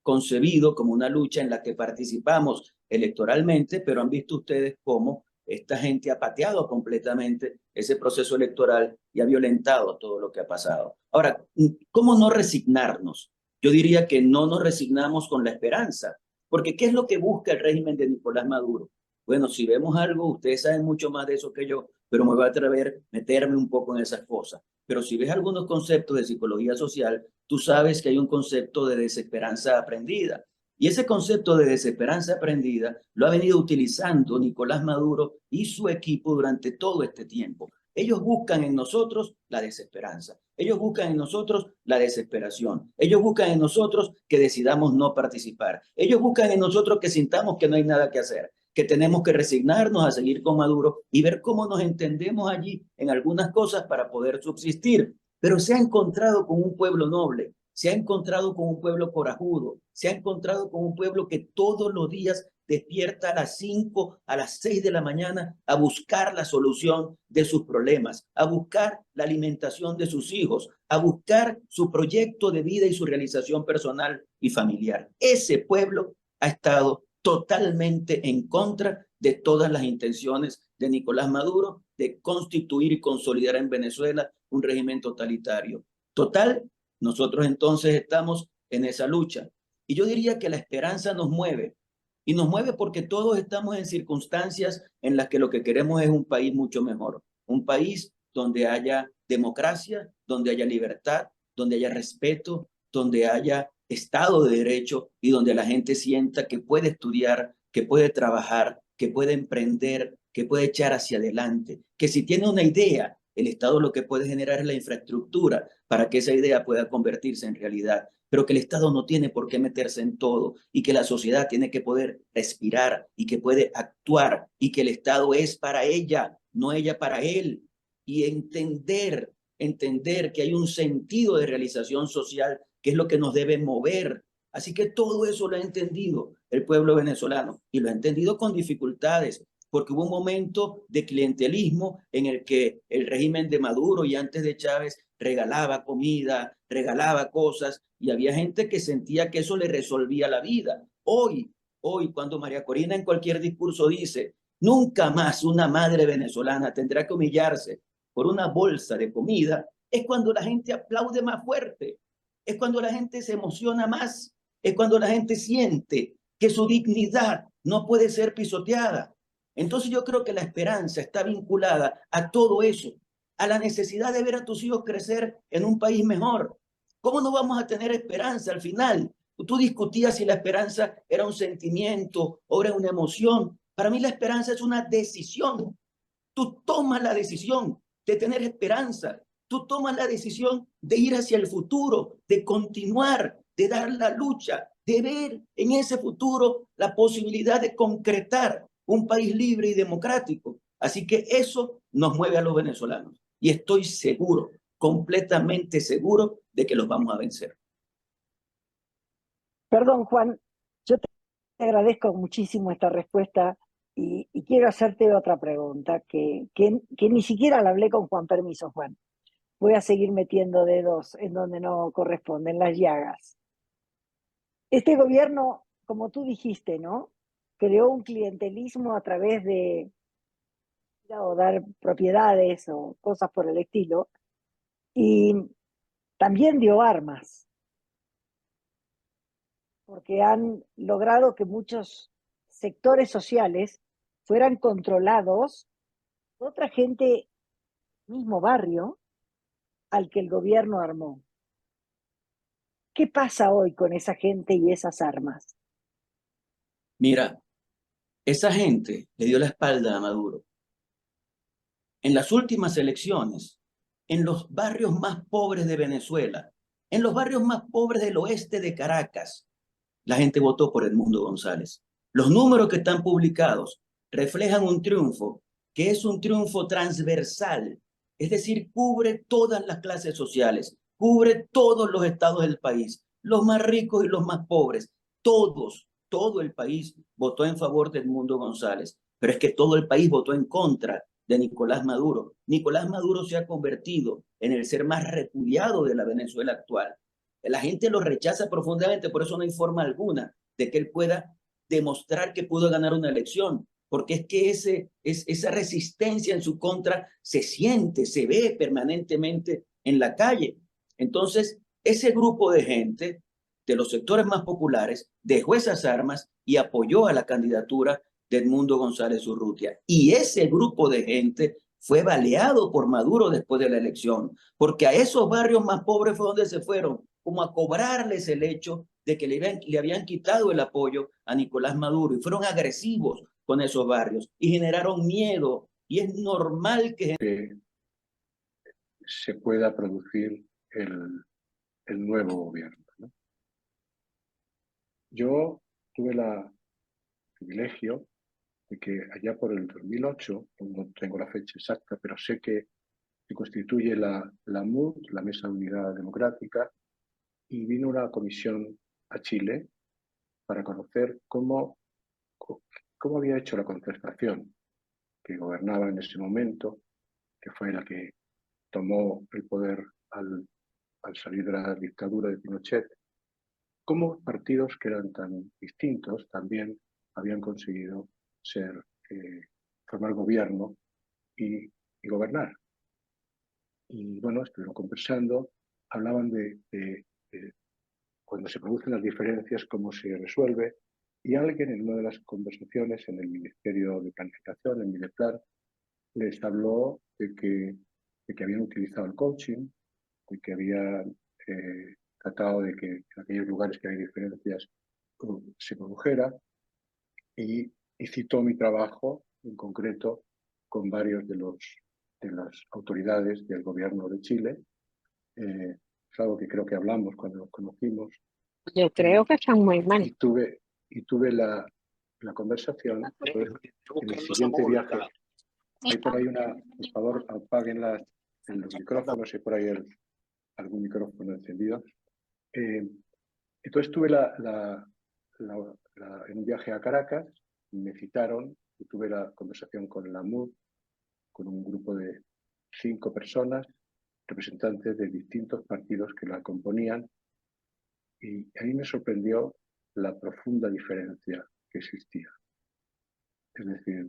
concebido como una lucha en la que participamos electoralmente, pero han visto ustedes cómo esta gente ha pateado completamente ese proceso electoral y ha violentado todo lo que ha pasado. Ahora, ¿cómo no resignarnos? Yo diría que no nos resignamos con la esperanza, porque ¿qué es lo que busca el régimen de Nicolás Maduro? Bueno, si vemos algo, ustedes saben mucho más de eso que yo, pero me voy a atrever a meterme un poco en esas cosas. Pero si ves algunos conceptos de psicología social, tú sabes que hay un concepto de desesperanza aprendida. Y ese concepto de desesperanza aprendida lo ha venido utilizando Nicolás Maduro y su equipo durante todo este tiempo. Ellos buscan en nosotros la desesperanza. Ellos buscan en nosotros la desesperación. Ellos buscan en nosotros que decidamos no participar. Ellos buscan en nosotros que sintamos que no hay nada que hacer, que tenemos que resignarnos a seguir con Maduro y ver cómo nos entendemos allí en algunas cosas para poder subsistir. Pero se ha encontrado con un pueblo noble, se ha encontrado con un pueblo corajudo, se ha encontrado con un pueblo que todos los días despierta a las 5, a las 6 de la mañana a buscar la solución de sus problemas, a buscar la alimentación de sus hijos, a buscar su proyecto de vida y su realización personal y familiar. Ese pueblo ha estado totalmente en contra de todas las intenciones de Nicolás Maduro de constituir y consolidar en Venezuela un régimen totalitario. Total, nosotros entonces estamos en esa lucha. Y yo diría que la esperanza nos mueve. Y nos mueve porque todos estamos en circunstancias en las que lo que queremos es un país mucho mejor. Un país donde haya democracia, donde haya libertad, donde haya respeto, donde haya Estado de Derecho y donde la gente sienta que puede estudiar, que puede trabajar, que puede emprender, que puede echar hacia adelante, que si tiene una idea, el Estado lo que puede generar es la infraestructura para que esa idea pueda convertirse en realidad, pero que el Estado no tiene por qué meterse en todo y que la sociedad tiene que poder respirar y que puede actuar y que el Estado es para ella, no ella para él, y entender que hay un sentido de realización social que es lo que nos debe mover. Así que todo eso lo ha entendido el pueblo venezolano y lo ha entendido con dificultades, porque hubo un momento de clientelismo en el que el régimen de Maduro y antes de Chávez regalaba comida, regalaba cosas y había gente que sentía que eso le resolvía la vida. Hoy, cuando María Corina en cualquier discurso dice, nunca más una madre venezolana tendrá que humillarse por una bolsa de comida, es cuando la gente aplaude más fuerte, es cuando la gente se emociona más, es cuando la gente siente que su dignidad no puede ser pisoteada. Entonces yo creo que la esperanza está vinculada a todo eso, a la necesidad de ver a tus hijos crecer en un país mejor. ¿Cómo no vamos a tener esperanza al final? Tú discutías si la esperanza era un sentimiento o era una emoción. Para mí la esperanza es una decisión. Tú tomas la decisión de tener esperanza. Tú tomas la decisión de ir hacia el futuro, de continuar, de dar la lucha, de ver en ese futuro la posibilidad de concretar un país libre y democrático. Así que eso nos mueve a los venezolanos. Y estoy seguro, completamente seguro, de que los vamos a vencer. Perdón, Juan, yo te agradezco muchísimo esta respuesta y quiero hacerte otra pregunta que ni siquiera la hablé con Juan. Permiso, Juan. Voy a seguir metiendo dedos en donde no corresponden, las llagas. Este gobierno, como tú dijiste, ¿no?, creó un clientelismo a través de o dar propiedades o cosas por el estilo, y también dio armas, porque han logrado que muchos sectores sociales fueran controlados por otra gente, mismo barrio, al que el gobierno armó. ¿Qué pasa hoy con esa gente y esas armas? Mira, esa gente le dio la espalda a Maduro. En las últimas elecciones, en los barrios más pobres de Venezuela, en los barrios más pobres del oeste de Caracas, la gente votó por Edmundo González. Los números que están publicados reflejan un triunfo que es un triunfo transversal, es decir, cubre todas las clases sociales, cubre todos los estados del país, los más ricos y los más pobres, todos, todo el país votó en favor de Edmundo González, pero es que todo el país votó en contra de Nicolás Maduro. Nicolás Maduro se ha convertido en el ser más repudiado de la Venezuela actual. La gente lo rechaza profundamente, por eso no hay forma alguna de que él pueda demostrar que pudo ganar una elección, porque es que esa resistencia en su contra se siente, se ve permanentemente en la calle. Entonces, ese grupo de gente de los sectores más populares dejó esas armas y apoyó a la candidatura de Edmundo González Urrutia. Y ese grupo de gente fue baleado por Maduro después de la elección, porque a esos barrios más pobres fue donde se fueron, como a cobrarles el hecho de que le habían quitado el apoyo a Nicolás Maduro y fueron agresivos con esos barrios y generaron miedo. Y es normal que se pueda producir el nuevo gobierno, ¿no? Yo tuve el privilegio de que allá por el 2008, no tengo la fecha exacta, pero sé que se constituye la MUD, la Mesa de Unidad Democrática, y vino una comisión a Chile para conocer cómo había hecho la concertación que gobernaba en ese momento, que fue la que tomó el poder al salir de la dictadura de Pinochet, cómo partidos que eran tan distintos también habían conseguido formar gobierno y gobernar. Y bueno, estuvieron conversando, hablaban de cuando se producen las diferencias, cómo se resuelve, y alguien en una de las conversaciones en el Ministerio de Planificación, en Mideplan, les habló de que habían utilizado el coaching, de que habían tratado de que en aquellos lugares que hay diferencias se produjera, y citó mi trabajo en concreto con varios de las autoridades del gobierno de Chile. Es algo que creo que hablamos cuando nos conocimos. Yo creo que están muy mal. Y tuve la conversación. Entonces, en el siguiente viaje, hay por ahí por favor, apaguen los micrófonos, hay por ahí algún micrófono encendido. Entonces tuve en un viaje a Caracas, me citaron y tuve la conversación con la MUD, con un grupo de 5 personas, representantes de distintos partidos que la componían, y a mí me sorprendió la profunda diferencia que existía. Es decir,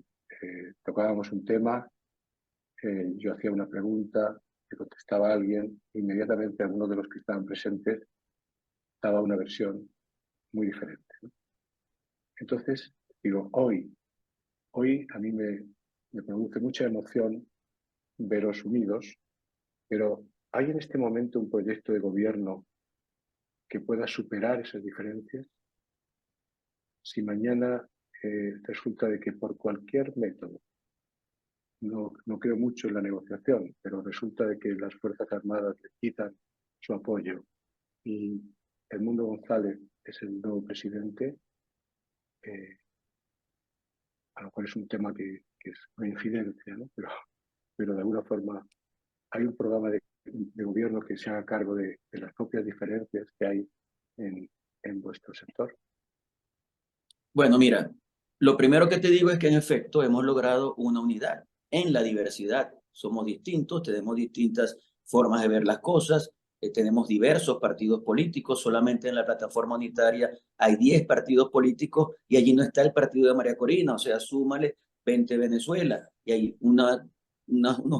tocábamos un tema, yo hacía una pregunta, me contestaba alguien, e inmediatamente algunos de los que estaban presentes daba una versión muy diferente, ¿no? Entonces, digo, hoy a mí me produce mucha emoción veros unidos, pero ¿hay en este momento un proyecto de gobierno que pueda superar esas diferencias? Si mañana resulta de que por cualquier método, no creo mucho en la negociación, pero resulta de que las Fuerzas Armadas le quitan su apoyo y Edmundo González es el nuevo presidente, a lo cual es un tema que es una infidencia, ¿no? Pero de alguna forma hay un programa de gobierno que se haga cargo de las propias diferencias que hay en vuestro sector. Bueno, mira, lo primero que te digo es que en efecto hemos logrado una unidad en la diversidad. Somos distintos, tenemos distintas formas de ver las cosas, tenemos diversos partidos políticos, solamente en la plataforma unitaria hay 10 partidos políticos y allí no está el partido de María Corina, o sea, súmale 20 Venezuela y hay unos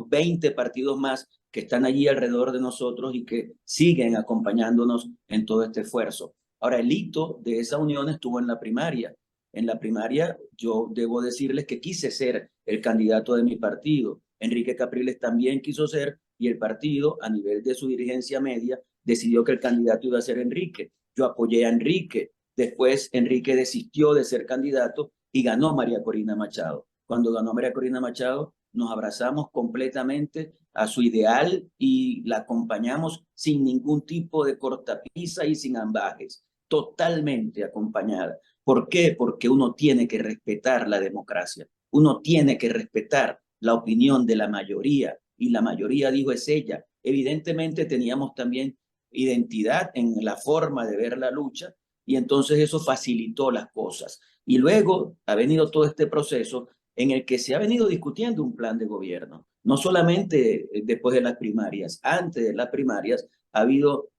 20 partidos más que están allí alrededor de nosotros y que siguen acompañándonos en todo este esfuerzo. Ahora, el hito de esa unión estuvo en la primaria. En la primaria yo debo decirles que quise ser el candidato de mi partido. Enrique Capriles también quiso ser y el partido a nivel de su dirigencia media decidió que el candidato iba a ser Enrique. Yo apoyé a Enrique. Después Enrique desistió de ser candidato y ganó María Corina Machado. Cuando ganó María Corina Machado, nos abrazamos completamente a su ideal y la acompañamos sin ningún tipo de cortapisa y sin ambajes, totalmente acompañada. ¿Por qué? Porque uno tiene que respetar la democracia, uno tiene que respetar la opinión de la mayoría, y la mayoría, dijo, es ella. Evidentemente teníamos también identidad en la forma de ver la lucha, y entonces eso facilitó las cosas. Y luego ha venido todo este proceso en el que se ha venido discutiendo un plan de gobierno, no solamente después de las primarias, antes de las primarias ha habido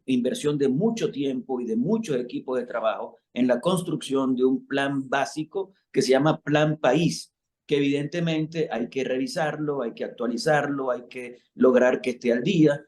inversión de mucho tiempo y de muchos equipos de trabajo en la construcción de un plan básico que se llama Plan País, que evidentemente hay que revisarlo, hay que actualizarlo, hay que lograr que esté al día.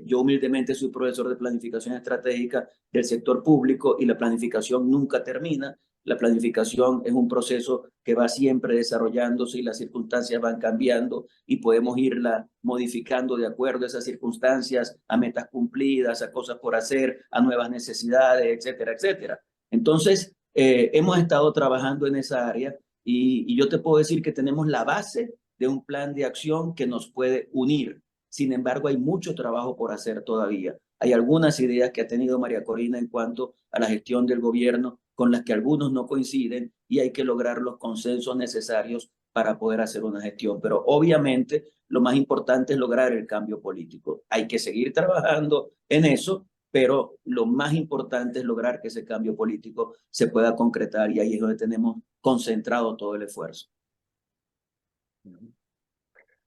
Yo humildemente soy profesor de planificación estratégica del sector público y la planificación nunca termina. La planificación es un proceso que va siempre desarrollándose y las circunstancias van cambiando y podemos irla modificando de acuerdo a esas circunstancias, a metas cumplidas, a cosas por hacer, a nuevas necesidades, etcétera, etcétera. Entonces, hemos estado trabajando en esa área y yo te puedo decir que tenemos la base de un plan de acción que nos puede unir. Sin embargo, hay mucho trabajo por hacer todavía. Hay algunas ideas que ha tenido María Corina en cuanto a la gestión del gobierno con las que algunos no coinciden y hay que lograr los consensos necesarios para poder hacer una gestión. Pero obviamente lo más importante es lograr el cambio político. Hay que seguir trabajando en eso, pero lo más importante es lograr que ese cambio político se pueda concretar y ahí es donde tenemos concentrado todo el esfuerzo.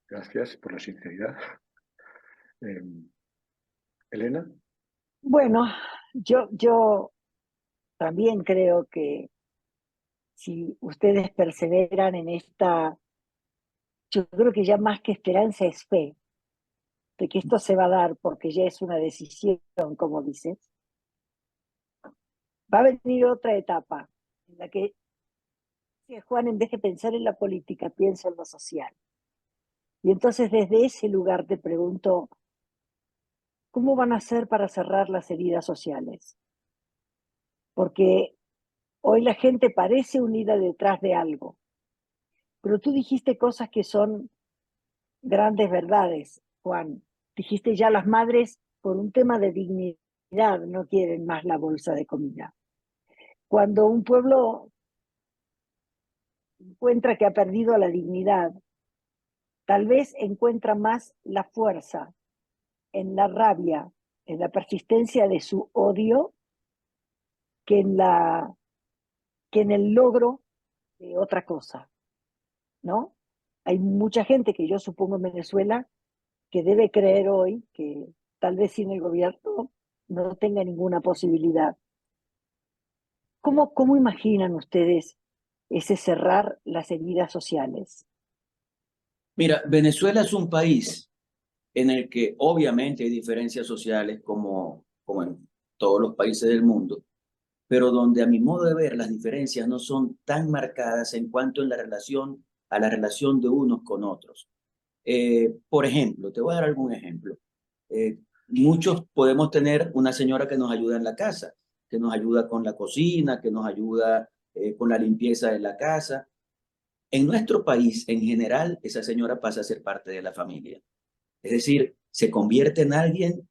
Gracias por la sinceridad. Elena. Bueno, yo también creo que si ustedes perseveran en esta, yo creo que ya más que esperanza es fe, de que esto se va a dar porque ya es una decisión, como dices. Va a venir otra etapa en la que Juan, en vez de pensar en la política, piensa en lo social. Y entonces desde ese lugar te pregunto, ¿cómo van a hacer para cerrar las heridas sociales? Porque hoy la gente parece unida detrás de algo, pero tú dijiste cosas que son grandes verdades, Juan. Dijiste ya las madres, por un tema de dignidad, no quieren más la bolsa de comida. Cuando un pueblo encuentra que ha perdido la dignidad, tal vez encuentra más la fuerza en la rabia, en la persistencia de su odio, que en el logro de otra cosa, ¿no? Hay mucha gente que yo supongo en Venezuela que debe creer hoy que tal vez sin el gobierno no tenga ninguna posibilidad. ¿Cómo imaginan ustedes ese cerrar las heridas sociales? Mira, Venezuela es un país en el que obviamente hay diferencias sociales como en todos los países del mundo, pero donde a mi modo de ver las diferencias no son tan marcadas en cuanto a la relación de unos con otros. Por ejemplo, te voy a dar algún ejemplo. Muchos podemos tener una señora que nos ayuda en la casa, que nos ayuda con la cocina, que nos ayuda con la limpieza de la casa. En nuestro país, en general, esa señora pasa a ser parte de la familia. Es decir, se convierte en alguien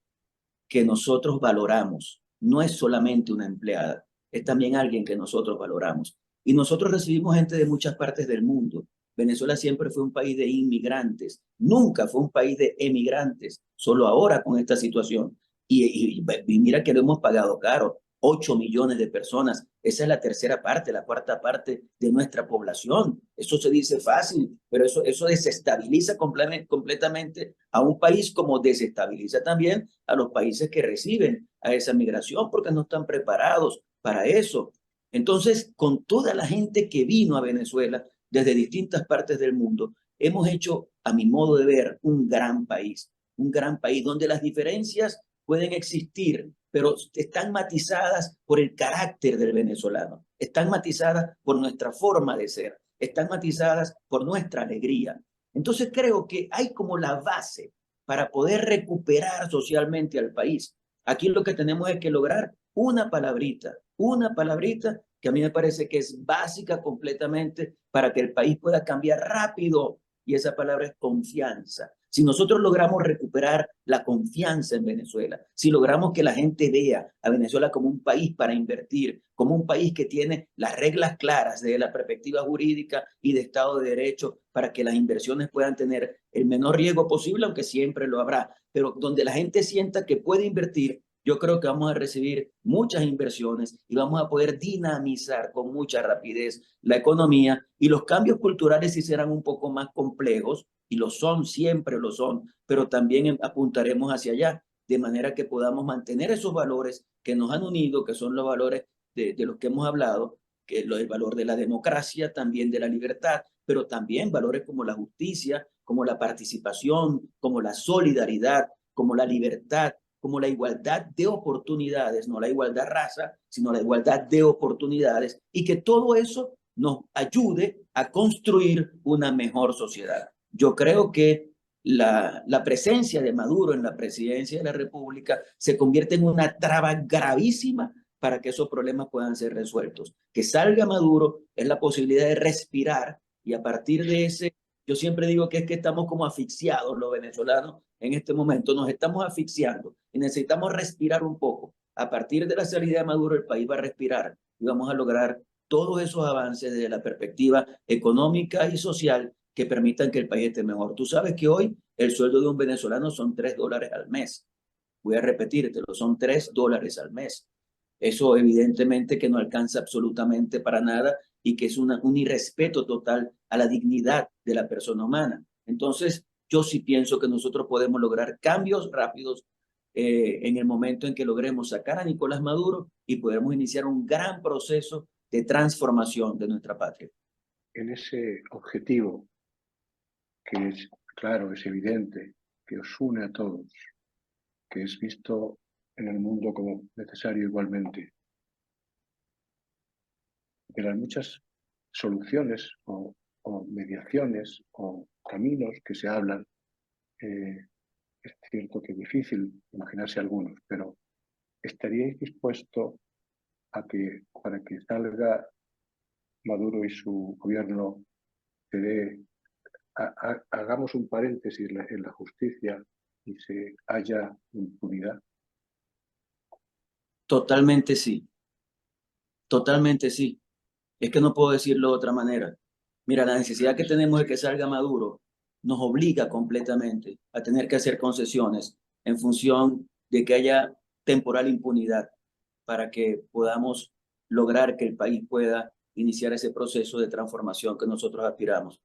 que nosotros valoramos. No es solamente una empleada, es también alguien que nosotros valoramos. Y nosotros recibimos gente de muchas partes del mundo. Venezuela siempre fue un país de inmigrantes, nunca fue un país de emigrantes, solo ahora con esta situación. Y mira que lo hemos pagado caro, 8 millones de personas, esa es la tercera parte, la cuarta parte de nuestra población. Eso se dice fácil, pero eso desestabiliza completamente a un país, como desestabiliza también a los países que reciben a esa migración porque no están preparados para eso. Entonces, con toda la gente que vino a Venezuela desde distintas partes del mundo, hemos hecho, a mi modo de ver, un gran país donde las diferencias pueden existir, pero están matizadas por el carácter del venezolano, están matizadas por nuestra forma de ser, están matizadas por nuestra alegría. Entonces creo que hay como la base para poder recuperar socialmente al país. Aquí lo que tenemos es que lograr una palabrita que a mí me parece que es básica completamente para que el país pueda cambiar rápido, y esa palabra es confianza. Si nosotros logramos recuperar la confianza en Venezuela, si logramos que la gente vea a Venezuela como un país para invertir, como un país que tiene las reglas claras desde la perspectiva jurídica y de Estado de Derecho para que las inversiones puedan tener el menor riesgo posible, aunque siempre lo habrá, pero donde la gente sienta que puede invertir, yo creo que vamos a recibir muchas inversiones y vamos a poder dinamizar con mucha rapidez la economía, y los cambios culturales sí serán un poco más complejos, y lo son, siempre lo son, pero también apuntaremos hacia allá, de manera que podamos mantener esos valores que nos han unido, que son los valores de los que hemos hablado, que es el valor de la democracia, también de la libertad, pero también valores como la justicia, como la participación, como la solidaridad, como la libertad, como la igualdad de oportunidades, no la igualdad raza, sino la igualdad de oportunidades, y que todo eso nos ayude a construir una mejor sociedad. Yo creo que la presencia de Maduro en la presidencia de la República se convierte en una traba gravísima para que esos problemas puedan ser resueltos. Que salga Maduro es la posibilidad de respirar, y a partir de ese, yo siempre digo que es que estamos como asfixiados los venezolanos en este momento, nos estamos asfixiando y necesitamos respirar un poco. A partir de la salida de Maduro, el país va a respirar y vamos a lograr todos esos avances desde la perspectiva económica y social que permitan que el país esté mejor. Tú sabes que hoy el sueldo de un venezolano son $3 al mes. Voy a repetírtelo, son $3 al mes. Eso evidentemente que no alcanza absolutamente para nada y que es un irrespeto total a la dignidad de la persona humana. Entonces, yo sí pienso que nosotros podemos lograr cambios rápidos en el momento en que logremos sacar a Nicolás Maduro y podemos iniciar un gran proceso de transformación de nuestra patria. En ese objetivo, que es claro, es evidente, que os une a todos, que es visto en el mundo como necesario igualmente, de las muchas soluciones o mediaciones o caminos que se hablan, es cierto que es difícil imaginarse algunos, pero ¿estaríais dispuestos a que para que salga Maduro y su gobierno hagamos un paréntesis en la justicia y se haya impunidad? Totalmente sí. Totalmente sí. Es que no puedo decirlo de otra manera. Mira, la necesidad que tenemos de que salga Maduro nos obliga completamente a tener que hacer concesiones en función de que haya temporal impunidad para que podamos lograr que el país pueda iniciar ese proceso de transformación que nosotros aspiramos.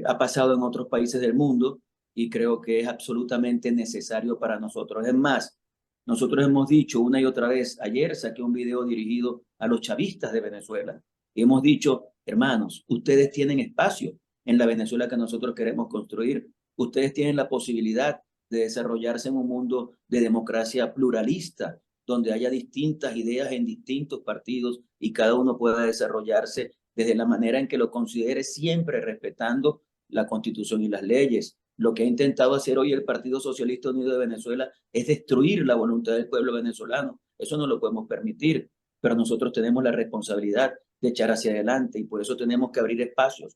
Ha pasado en otros países del mundo y creo que es absolutamente necesario para nosotros. Es más, nosotros hemos dicho una y otra vez, ayer saqué un video dirigido a los chavistas de Venezuela y hemos dicho, hermanos, ustedes tienen espacio en la Venezuela que nosotros queremos construir. Ustedes tienen la posibilidad de desarrollarse en un mundo de democracia pluralista, donde haya distintas ideas en distintos partidos y cada uno pueda desarrollarse desde la manera en que lo considere, siempre respetando la Constitución y las leyes. Lo que ha intentado hacer hoy el Partido Socialista Unido de Venezuela es destruir la voluntad del pueblo venezolano. Eso no lo podemos permitir, pero nosotros tenemos la responsabilidad de echar hacia adelante y por eso tenemos que abrir espacios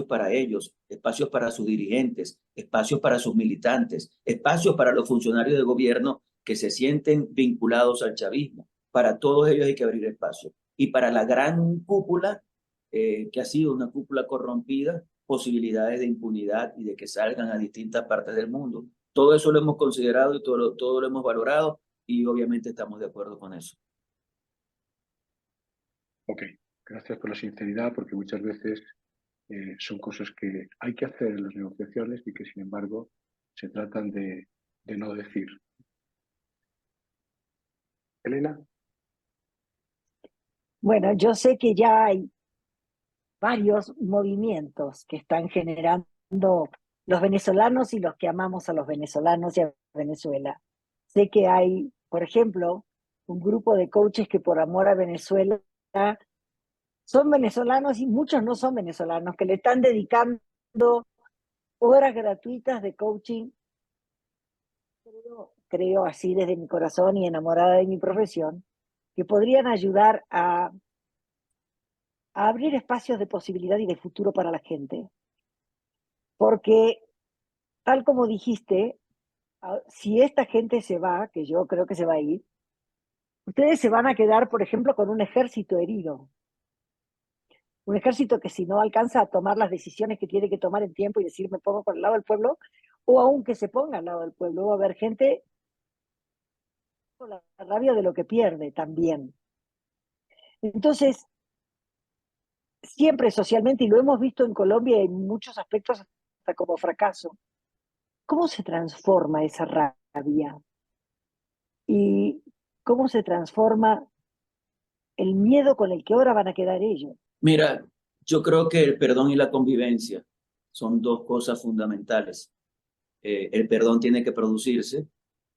para ellos, espacios para sus dirigentes, espacios para sus militantes, espacios para los funcionarios de gobierno que se sienten vinculados al chavismo. Para todos ellos hay que abrir espacio. Y para la gran cúpula, que ha sido una cúpula corrompida, posibilidades de impunidad y de que salgan a distintas partes del mundo. Todo eso lo hemos considerado y todo lo hemos valorado y obviamente estamos de acuerdo con eso. Ok, gracias por la sinceridad, porque muchas veces son cosas que hay que hacer en las negociaciones y que sin embargo se tratan de no decir. Elena. Bueno, yo sé que ya hay varios movimientos que están generando los venezolanos y los que amamos a los venezolanos y a Venezuela. Sé que hay, por ejemplo, un grupo de coaches que por amor a Venezuela son venezolanos y muchos no son venezolanos, que le están dedicando horas gratuitas de coaching. Creo creo así desde mi corazón y enamorada de mi profesión, que podrían ayudar a abrir espacios de posibilidad y de futuro para la gente. Porque, tal como dijiste, si esta gente se va, que yo creo que se va a ir, ustedes se van a quedar, por ejemplo, con un ejército herido. Un ejército que si no alcanza a tomar las decisiones que tiene que tomar en tiempo y decir me pongo por el lado del pueblo, o aunque se ponga al lado del pueblo, va a haber gente con la rabia de lo que pierde también. Entonces, siempre socialmente, y lo hemos visto en Colombia en muchos aspectos hasta como fracaso, ¿cómo se transforma esa rabia? ¿Y cómo se transforma el miedo con el que ahora van a quedar ellos? Mira, yo creo que el perdón y la convivencia son dos cosas fundamentales. El perdón tiene que producirse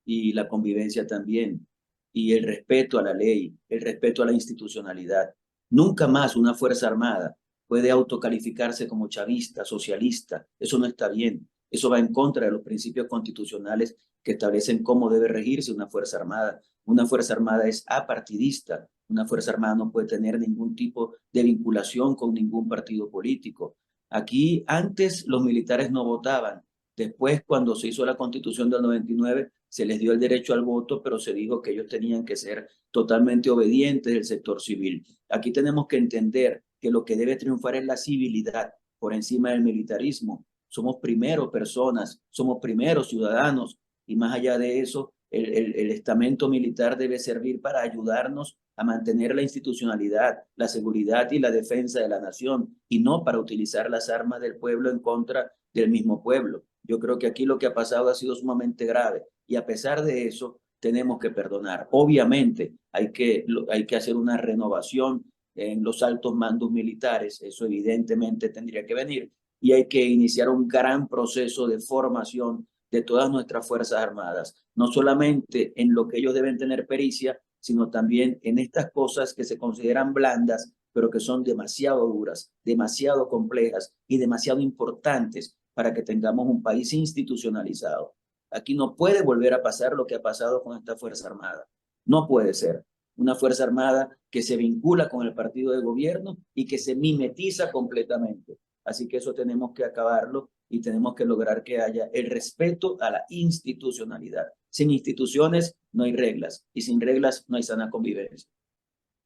y la convivencia también. Y el respeto a la ley, el respeto a la institucionalidad. Nunca más una Fuerza Armada puede autocalificarse como chavista, socialista. Eso no está bien. Eso va en contra de los principios constitucionales que establecen cómo debe regirse una Fuerza Armada. Una Fuerza Armada es apartidista. Una Fuerza Armada no puede tener ningún tipo de vinculación con ningún partido político. Aquí antes los militares no votaban. Después, cuando se hizo la Constitución del 99, se les dio el derecho al voto, pero se dijo que ellos tenían que ser totalmente obedientes del sector civil. Aquí tenemos que entender que lo que debe triunfar es la civilidad por encima del militarismo. Somos primero personas, somos primero ciudadanos, y más allá de eso, el estamento militar debe servir para ayudarnos a mantener la institucionalidad, la seguridad y la defensa de la nación, y no para utilizar las armas del pueblo en contra del mismo pueblo. Yo creo que aquí lo que ha pasado ha sido sumamente grave, y a pesar de eso tenemos que perdonar. Obviamente hay que hacer una renovación en los altos mandos militares, eso evidentemente tendría que venir, y hay que iniciar un gran proceso de formación de todas nuestras Fuerzas Armadas, no solamente en lo que ellos deben tener pericia, sino también en estas cosas que se consideran blandas, pero que son demasiado duras, demasiado complejas y demasiado importantes para que tengamos un país institucionalizado. Aquí no puede volver a pasar lo que ha pasado con esta Fuerza Armada. No puede ser una Fuerza Armada que se vincula con el partido de gobierno y que se mimetiza completamente. Así que eso tenemos que acabarlo y tenemos que lograr que haya el respeto a la institucionalidad. Sin instituciones no hay reglas y sin reglas no hay sana convivencia.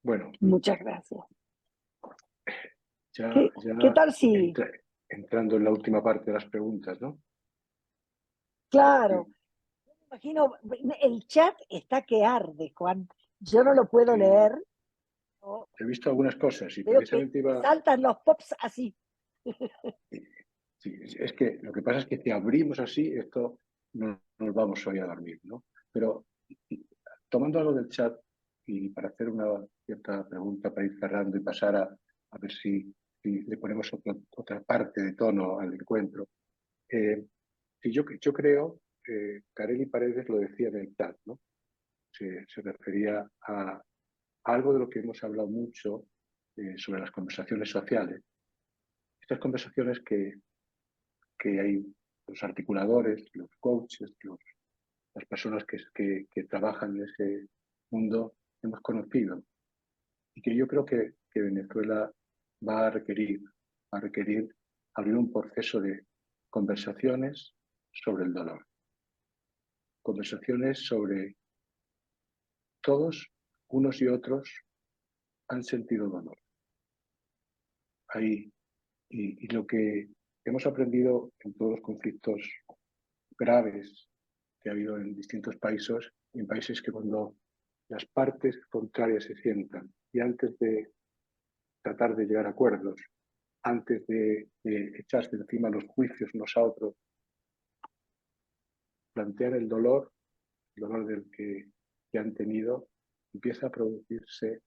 Bueno, Muchas gracias. ya ¿Qué tal si? entrando en la última parte de las preguntas, ¿no? Claro, me imagino, el chat está que arde, Juan. Yo no lo puedo Sí. leer. No, He visto algunas cosas y veo que precisamente iba... saltan los pops así. Sí, es que lo que pasa es que si abrimos así, esto no nos vamos hoy a dormir, ¿no? Pero tomando algo del chat y para hacer una cierta pregunta para ir cerrando y pasar a ver si le ponemos otra parte de tono al encuentro. Yo creo, Carely Paredes lo decía en el chat, ¿no? Se refería a algo de lo que hemos hablado mucho sobre las conversaciones sociales. Estas conversaciones que hay los articuladores, los coaches, las personas que trabajan en ese mundo hemos conocido y que yo creo que Venezuela va a requerir abrir un proceso de conversaciones sobre el dolor, conversaciones sobre todos, unos y otros, han sentido dolor. Ahí, y lo que hemos aprendido en todos los conflictos graves que ha habido en distintos países, en países que cuando las partes contrarias se sientan y antes de tratar de llegar a acuerdos, antes de echarse encima los juicios unos a otros, plantear el dolor del que han tenido, empieza a producirse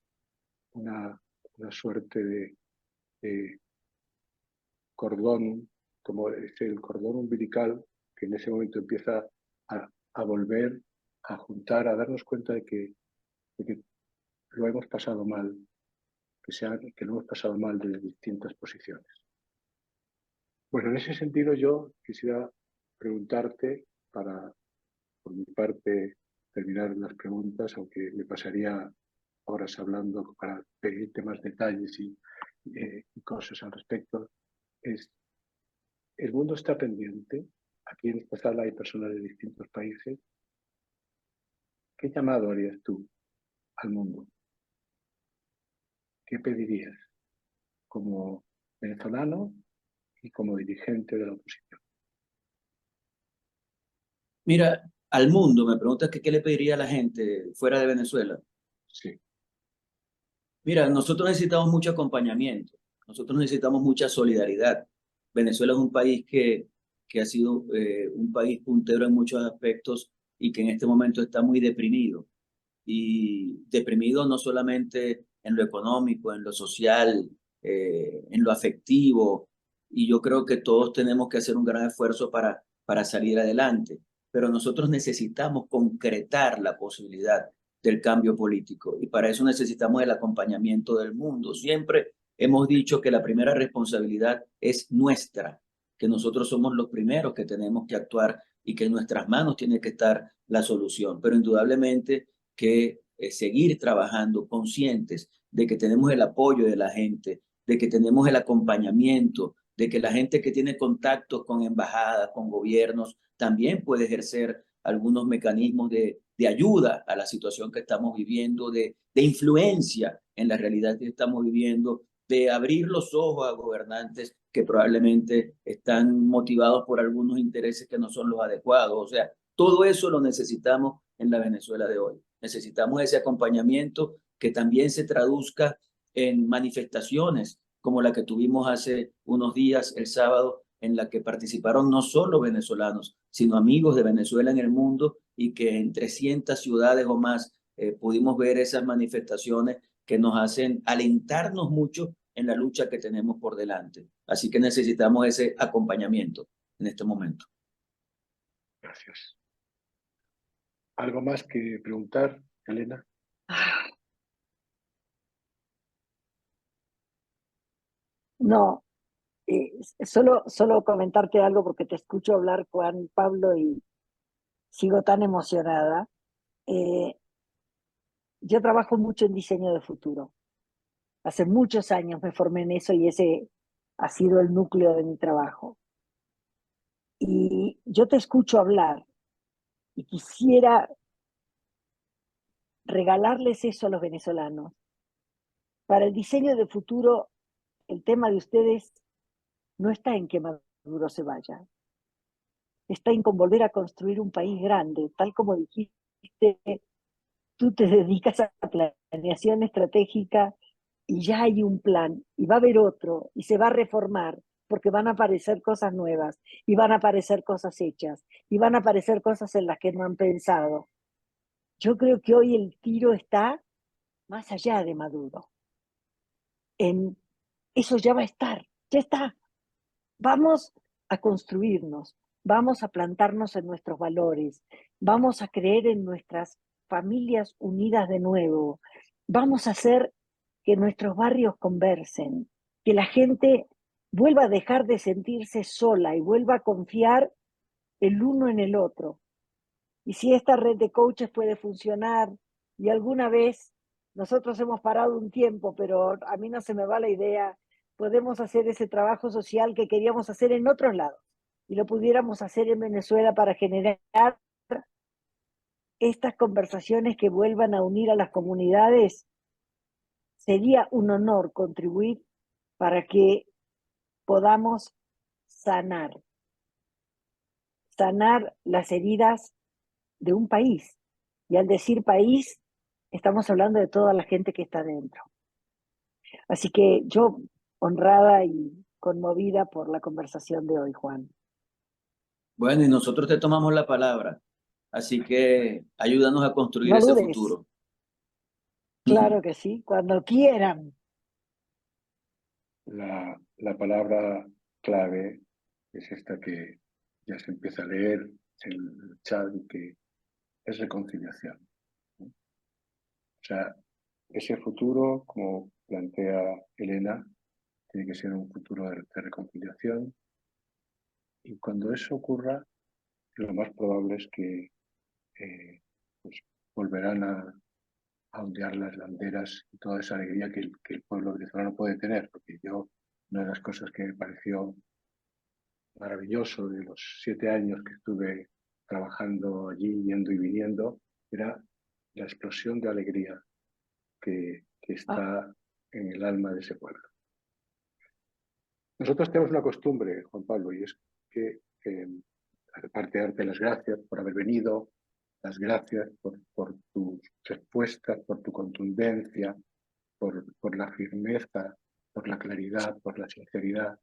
una suerte de cordón, como es el cordón umbilical, que en ese momento empieza a volver a juntar, a darnos cuenta de que lo hemos pasado mal, que lo hemos pasado mal desde distintas posiciones. Bueno, en ese sentido yo quisiera preguntarte, para por mi parte, terminar las preguntas, aunque me pasaría horas hablando para pedirte más detalles y cosas al respecto. El mundo está pendiente. Aquí en esta sala hay personas de distintos países. ¿Qué llamado harías tú al mundo? ¿Qué pedirías como venezolano y como dirigente de la oposición? Mira, al mundo, me preguntas que qué le pediría a la gente fuera de Venezuela. Sí. Mira, nosotros necesitamos mucho acompañamiento, nosotros necesitamos mucha solidaridad. Venezuela es un país que ha sido un país puntero en muchos aspectos y que en este momento está muy deprimido. Y deprimido no solamente en lo económico, en lo social, en lo afectivo. Y yo creo que todos tenemos que hacer un gran esfuerzo para salir adelante. Pero nosotros necesitamos concretar la posibilidad del cambio político y para eso necesitamos el acompañamiento del mundo. Siempre hemos dicho que la primera responsabilidad es nuestra, que nosotros somos los primeros que tenemos que actuar y que en nuestras manos tiene que estar la solución. Pero indudablemente que seguir trabajando conscientes de que tenemos el apoyo de la gente, de que tenemos el acompañamiento, de que la gente que tiene contactos con embajadas, con gobiernos, también puede ejercer algunos mecanismos de ayuda a la situación que estamos viviendo, de influencia en la realidad que estamos viviendo, de abrir los ojos a gobernantes que probablemente están motivados por algunos intereses que no son los adecuados. O sea, todo eso lo necesitamos en la Venezuela de hoy. Necesitamos ese acompañamiento que también se traduzca en manifestaciones como la que tuvimos hace unos días, el sábado, en la que participaron no solo venezolanos, sino amigos de Venezuela en el mundo y que en 300 ciudades o más pudimos ver esas manifestaciones que nos hacen alentarnos mucho en la lucha que tenemos por delante. Así que necesitamos ese acompañamiento en este momento. Gracias. ¿Algo más que preguntar, Elena? No, solo comentarte algo porque te escucho hablar, Juan Pablo, y sigo tan emocionada. Yo trabajo mucho en diseño de futuro. Hace muchos años me formé en eso y ese ha sido el núcleo de mi trabajo. Y yo te escucho hablar y quisiera regalarles eso a los venezolanos. Para el diseño de futuro, el tema de ustedes no está en que Maduro se vaya, está en con volver a construir un país grande, tal como dijiste, tú te dedicas a la planeación estratégica y ya hay un plan y va a haber otro y se va a reformar porque van a aparecer cosas nuevas y van a aparecer cosas hechas y van a aparecer cosas en las que no han pensado. Yo creo que hoy el tiro está más allá de Maduro. En eso ya va a estar, ya está. Vamos a construirnos, vamos a plantarnos en nuestros valores, vamos a creer en nuestras familias unidas de nuevo, vamos a hacer que nuestros barrios conversen, que la gente vuelva a dejar de sentirse sola y vuelva a confiar el uno en el otro. Y si esta red de coaches puede funcionar y alguna vez nosotros hemos parado un tiempo, pero a mí no se me va la idea, podemos hacer ese trabajo social que queríamos hacer en otros lados y lo pudiéramos hacer en Venezuela para generar estas conversaciones que vuelvan a unir a las comunidades, sería un honor contribuir para que podamos sanar las heridas de un país. Y al decir país, estamos hablando de toda la gente que está dentro. Así que yo, honrada y conmovida por la conversación de hoy, Juan. Bueno, y nosotros te tomamos la palabra, así que ayúdanos a construir No ese dudes, futuro. claro que sí, cuando quieran. La palabra clave es esta que ya se empieza a leer en el chat y que es reconciliación, ¿no? O sea, ese futuro, como plantea Elena, tiene que ser un futuro de reconciliación y cuando eso ocurra, lo más probable es que pues volverán a ondear las banderas y toda esa alegría que el pueblo venezolano puede tener, porque una de las cosas que me pareció maravilloso de los 7 años que estuve trabajando allí, yendo y viniendo, era la explosión de alegría que está en el alma de ese pueblo. Nosotros tenemos una costumbre, Juan Pablo, y es que, aparte de darte las gracias por haber venido, las gracias por tus respuestas, por tu contundencia, por la firmeza, por la claridad, por la sinceridad.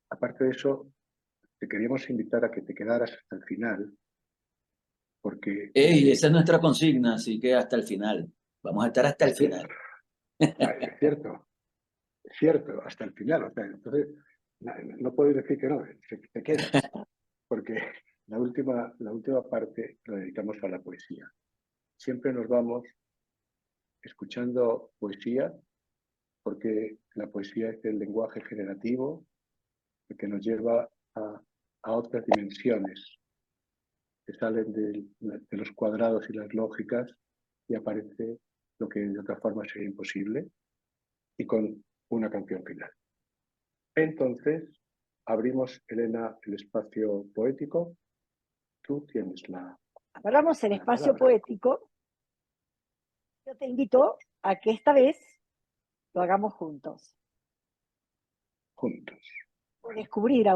Aparte de eso, te queríamos invitar a que te quedaras hasta el final, porque... Esa es nuestra consigna, así que hasta el final. Vamos a estar hasta el final. Es cierto, hasta el final. O sea, entonces, no puedes decir que no, te quedas, porque la última parte la dedicamos a la poesía. Siempre nos vamos escuchando poesía, porque la poesía es el lenguaje generativo que nos lleva a otras dimensiones que salen de los cuadrados y las lógicas y aparece lo que de otra forma sería imposible, y con una canción final. Entonces, abrimos, Elena, el espacio poético. Tú tienes Abramos el espacio poético. Yo te invito a que esta vez lo hagamos juntos. Juntos. Descubrir a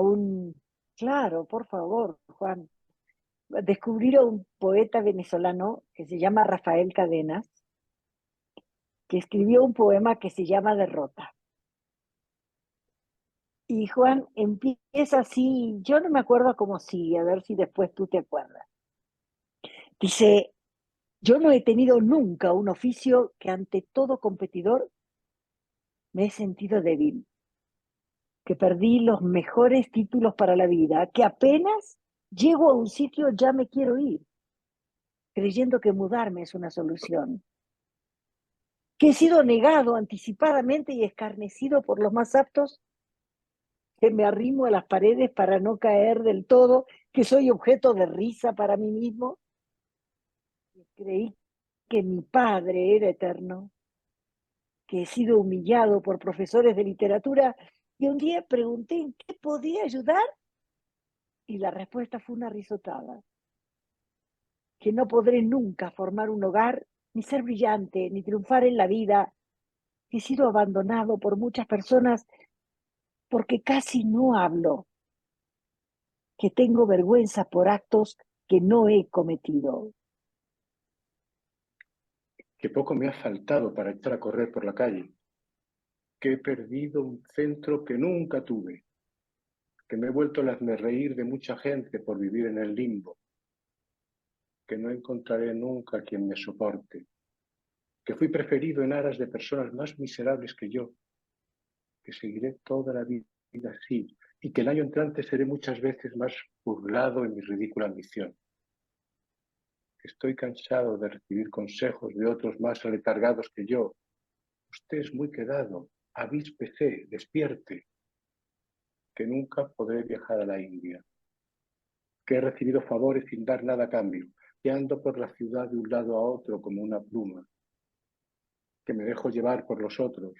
claro, por favor, Juan, descubrir a un poeta venezolano que se llama Rafael Cadenas, que escribió un poema que se llama Derrota. Y Juan empieza así, yo no me acuerdo cómo sigue, a ver si después tú te acuerdas. Dice: yo no he tenido nunca un oficio que ante todo competidor me he sentido débil, que perdí los mejores títulos para la vida, que apenas llego a un sitio ya me quiero ir, creyendo que mudarme es una solución, que he sido negado anticipadamente y escarnecido por los más aptos, que me arrimo a las paredes para no caer del todo, que soy objeto de risa para mí mismo, que creí que mi padre era eterno, que he sido humillado por profesores de literatura, y un día pregunté en qué podía ayudar y la respuesta fue una risotada, que no podré nunca formar un hogar, ni ser brillante, ni triunfar en la vida, que he sido abandonado por muchas personas porque casi no hablo, que tengo vergüenza por actos que no he cometido. Que poco me ha faltado para echar a correr por la calle, que he perdido un centro que nunca tuve, que me he vuelto el hazmerreír de mucha gente por vivir en el limbo, que no encontraré nunca quien me soporte, que fui preferido en aras de personas más miserables que yo, que seguiré toda la vida así, y que el año entrante seré muchas veces más burlado en mi ridícula ambición. Que estoy cansado de recibir consejos de otros más aletargados que yo. Usted es muy quedado, avíspese, despierte. Que nunca podré viajar a la India. Que he recibido favores sin dar nada a cambio, que ando por la ciudad de un lado a otro como una pluma, que me dejo llevar por los otros,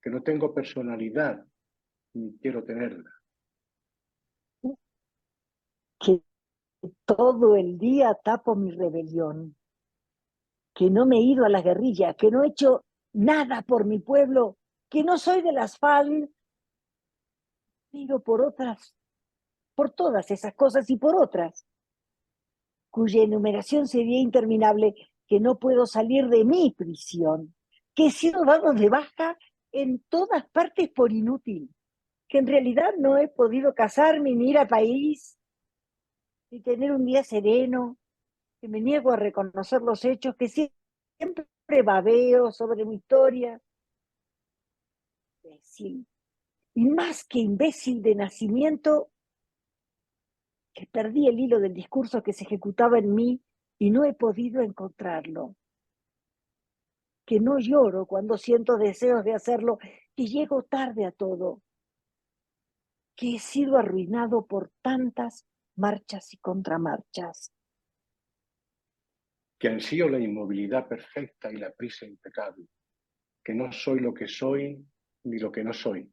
que no tengo personalidad ni quiero tenerla. Que todo el día tapo mi rebelión, que no me he ido a la guerrilla, que no he hecho nada por mi pueblo, que no soy de las FARC, pero por todas esas cosas y por otras, cuya enumeración sería interminable, que no puedo salir de mi prisión, que he sido dado de baja en todas partes por inútil, que en realidad no he podido casarme ni ir a país, ni tener un día sereno, que me niego a reconocer los hechos, que siempre babeo sobre mi historia. Imbécil. Y más que imbécil de nacimiento, que perdí el hilo del discurso que se ejecutaba en mí y no he podido encontrarlo. Que no lloro cuando siento deseos de hacerlo, que llego tarde a todo. Que he sido arruinado por tantas marchas y contramarchas. que ansío la inmovilidad perfecta y la prisa impecable, que no soy lo que soy ni lo que no soy,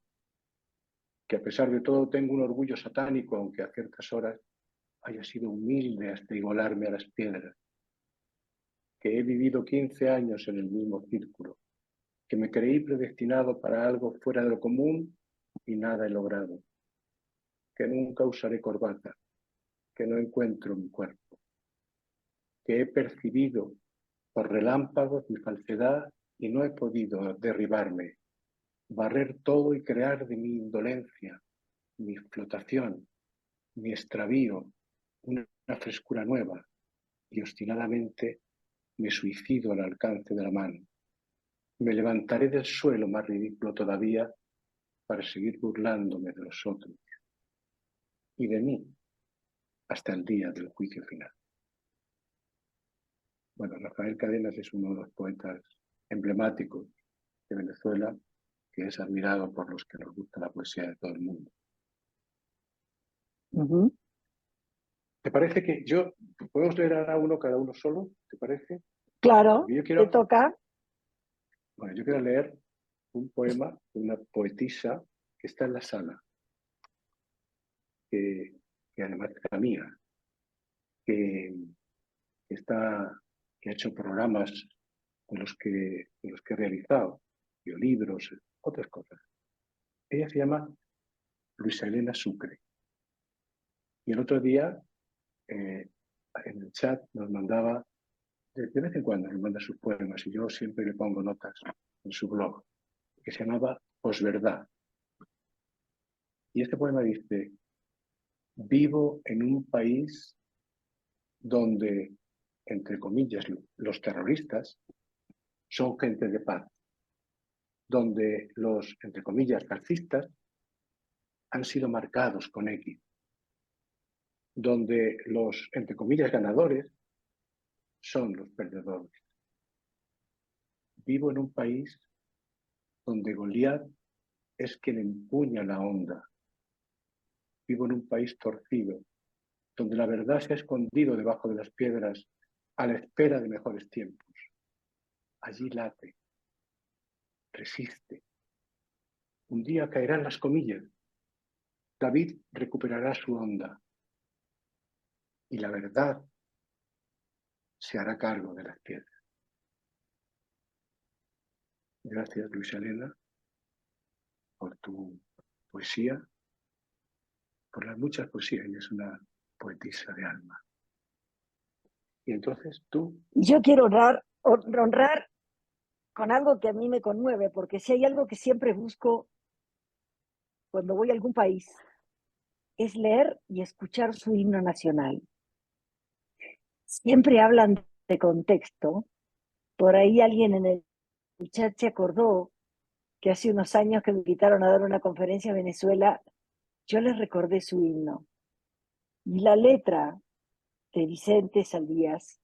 que a pesar de todo tengo un orgullo satánico, aunque a ciertas horas haya sido humilde hasta igualarme a las piedras, que he vivido 15 años en el mismo círculo, que me creí predestinado para algo fuera de lo común y nada he logrado, que nunca usaré corbata, que no encuentro mi cuerpo, que he percibido por relámpagos mi falsedad y no he podido derribarme, barrer todo y crear de mi indolencia, mi flotación, mi extravío, una frescura nueva, y obstinadamente me suicido al alcance de la mano. Me levantaré del suelo más ridículo todavía para seguir burlándome de los otros y de mí hasta el día del juicio final. Bueno, Rafael Cadenas es uno de los poetas emblemáticos de Venezuela, que es admirado por los que nos gusta la poesía de todo el mundo. ¿Te parece que podemos leer ahora uno cada uno solo? ¿Te parece? Claro, Yo te toca. Bueno, yo quiero leer un poema de una poetisa que está en la sala, que además es la mía, que ha hecho programas de los que he realizado, libros, otras cosas. Ella se llama Luisa Elena Sucre. Y el otro día, en el chat, nos mandaba, de vez en cuando nos manda sus poemas, y yo siempre le pongo notas en su blog, que se llamaba Posverdad. Y este poema dice: vivo en un país donde, entre comillas, los terroristas son gente de paz, donde los, entre comillas, fascistas han sido marcados con X, donde los, entre comillas, ganadores son los perdedores. Vivo en un país donde Goliat es quien empuña la onda. Vivo en un país torcido, donde la verdad se ha escondido debajo de las piedras a la espera de mejores tiempos. Allí late, resiste. Un día caerán las comillas. David recuperará su onda. Y la verdad se hará cargo de las piedras. Gracias, Luisa Elena, por tu poesía, por las muchas poesías. Ella es una poetisa de alma. Y entonces tú... Yo quiero honrar con algo que a mí me conmueve, porque si hay algo que siempre busco cuando voy a algún país, es leer y escuchar su himno nacional. Siempre hablan de contexto. Por ahí alguien en el chat se acordó que hace unos años que me invitaron a dar una conferencia en Venezuela, yo les recordé su himno. Y la letra de Vicente Saldías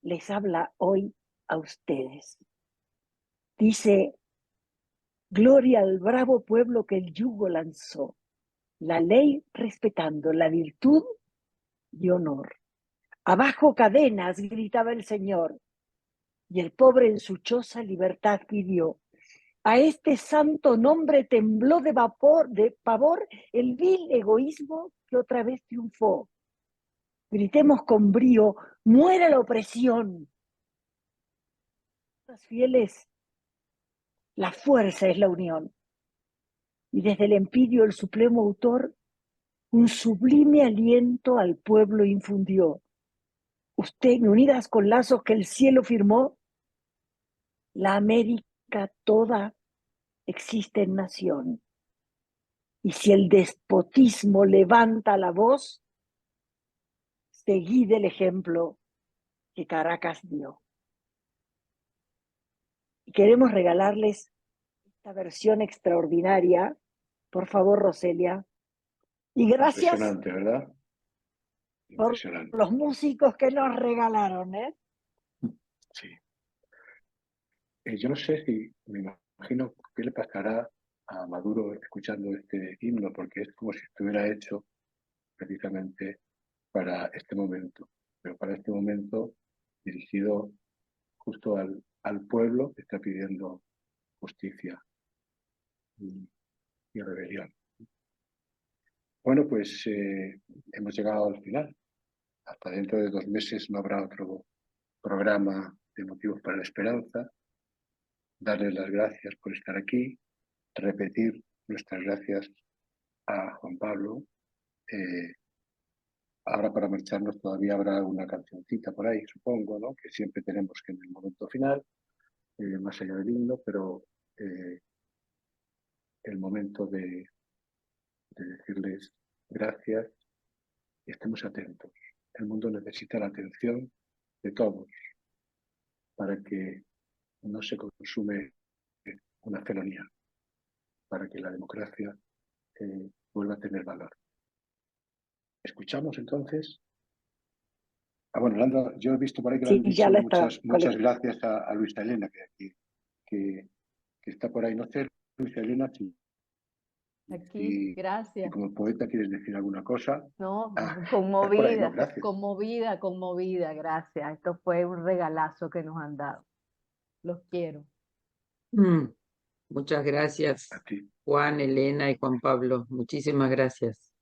les habla hoy a ustedes. Dice: gloria al bravo pueblo que el yugo lanzó, la ley respetando, la virtud y honor. Abajo cadenas, gritaba el señor, y el pobre en su choza libertad pidió. A este santo nombre tembló de pavor el vil egoísmo que otra vez triunfó. Gritemos con brío: muera la opresión. Los fieles, la fuerza es la unión. Y desde el empirio el supremo autor un sublime aliento al pueblo infundió. Usted, unidas con lazos que el cielo firmó, la América toda existe en nación. Y si el despotismo levanta la voz, seguid el ejemplo que Caracas dio. Y queremos regalarles esta versión extraordinaria. Por favor, Roselia. Y gracias. Impresionante, ¿verdad? Impresionante. Por los músicos que nos regalaron, ¿eh? Sí. Yo no sé si, me imagino qué le pasará a Maduro escuchando este himno, porque es como si estuviera hecho precisamente para este momento. pero para este momento dirigido justo al pueblo que está pidiendo justicia y rebelión. Bueno, pues hemos llegado al final. Hasta dentro de 2 meses no habrá otro programa de Motivos para la Esperanza. Darles las gracias por estar aquí, repetir nuestras gracias a Juan Pablo. Ahora para marcharnos todavía habrá una cancioncita por ahí, supongo, ¿no? Que siempre tenemos que en el momento final, más allá del himno, pero el momento de decirles gracias y estemos atentos. El mundo necesita la atención de todos para que no se consume una felonía, para que la democracia vuelva a tener valor. ¿Escuchamos entonces? Bueno, Landa, yo he visto por ahí que le han dicho muchas gracias a Luisa Elena, que está por ahí. No sé, Luisa Elena, si Aquí, gracias. como poeta quieres decir alguna cosa. No, conmovida, ahí, ¿no? Conmovida, gracias. Esto fue un regalazo que nos han dado. Los quiero. Muchas gracias, A ti. Juan, Elena y Juan Pablo. Muchísimas gracias.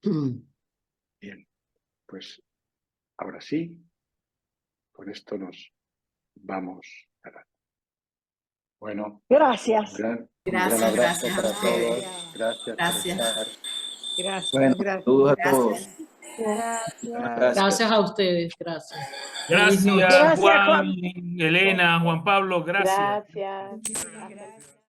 Bien, pues ahora sí, con esto nos vamos a la... Bueno, Gracias. un gran abrazo para todos. Gracias. Gracias. Bueno, gracias. saludos a todos. Gracias a ustedes, gracias. Gracias, Gracias, Juan, Juan. Elena, Juan Pablo, gracias. Gracias.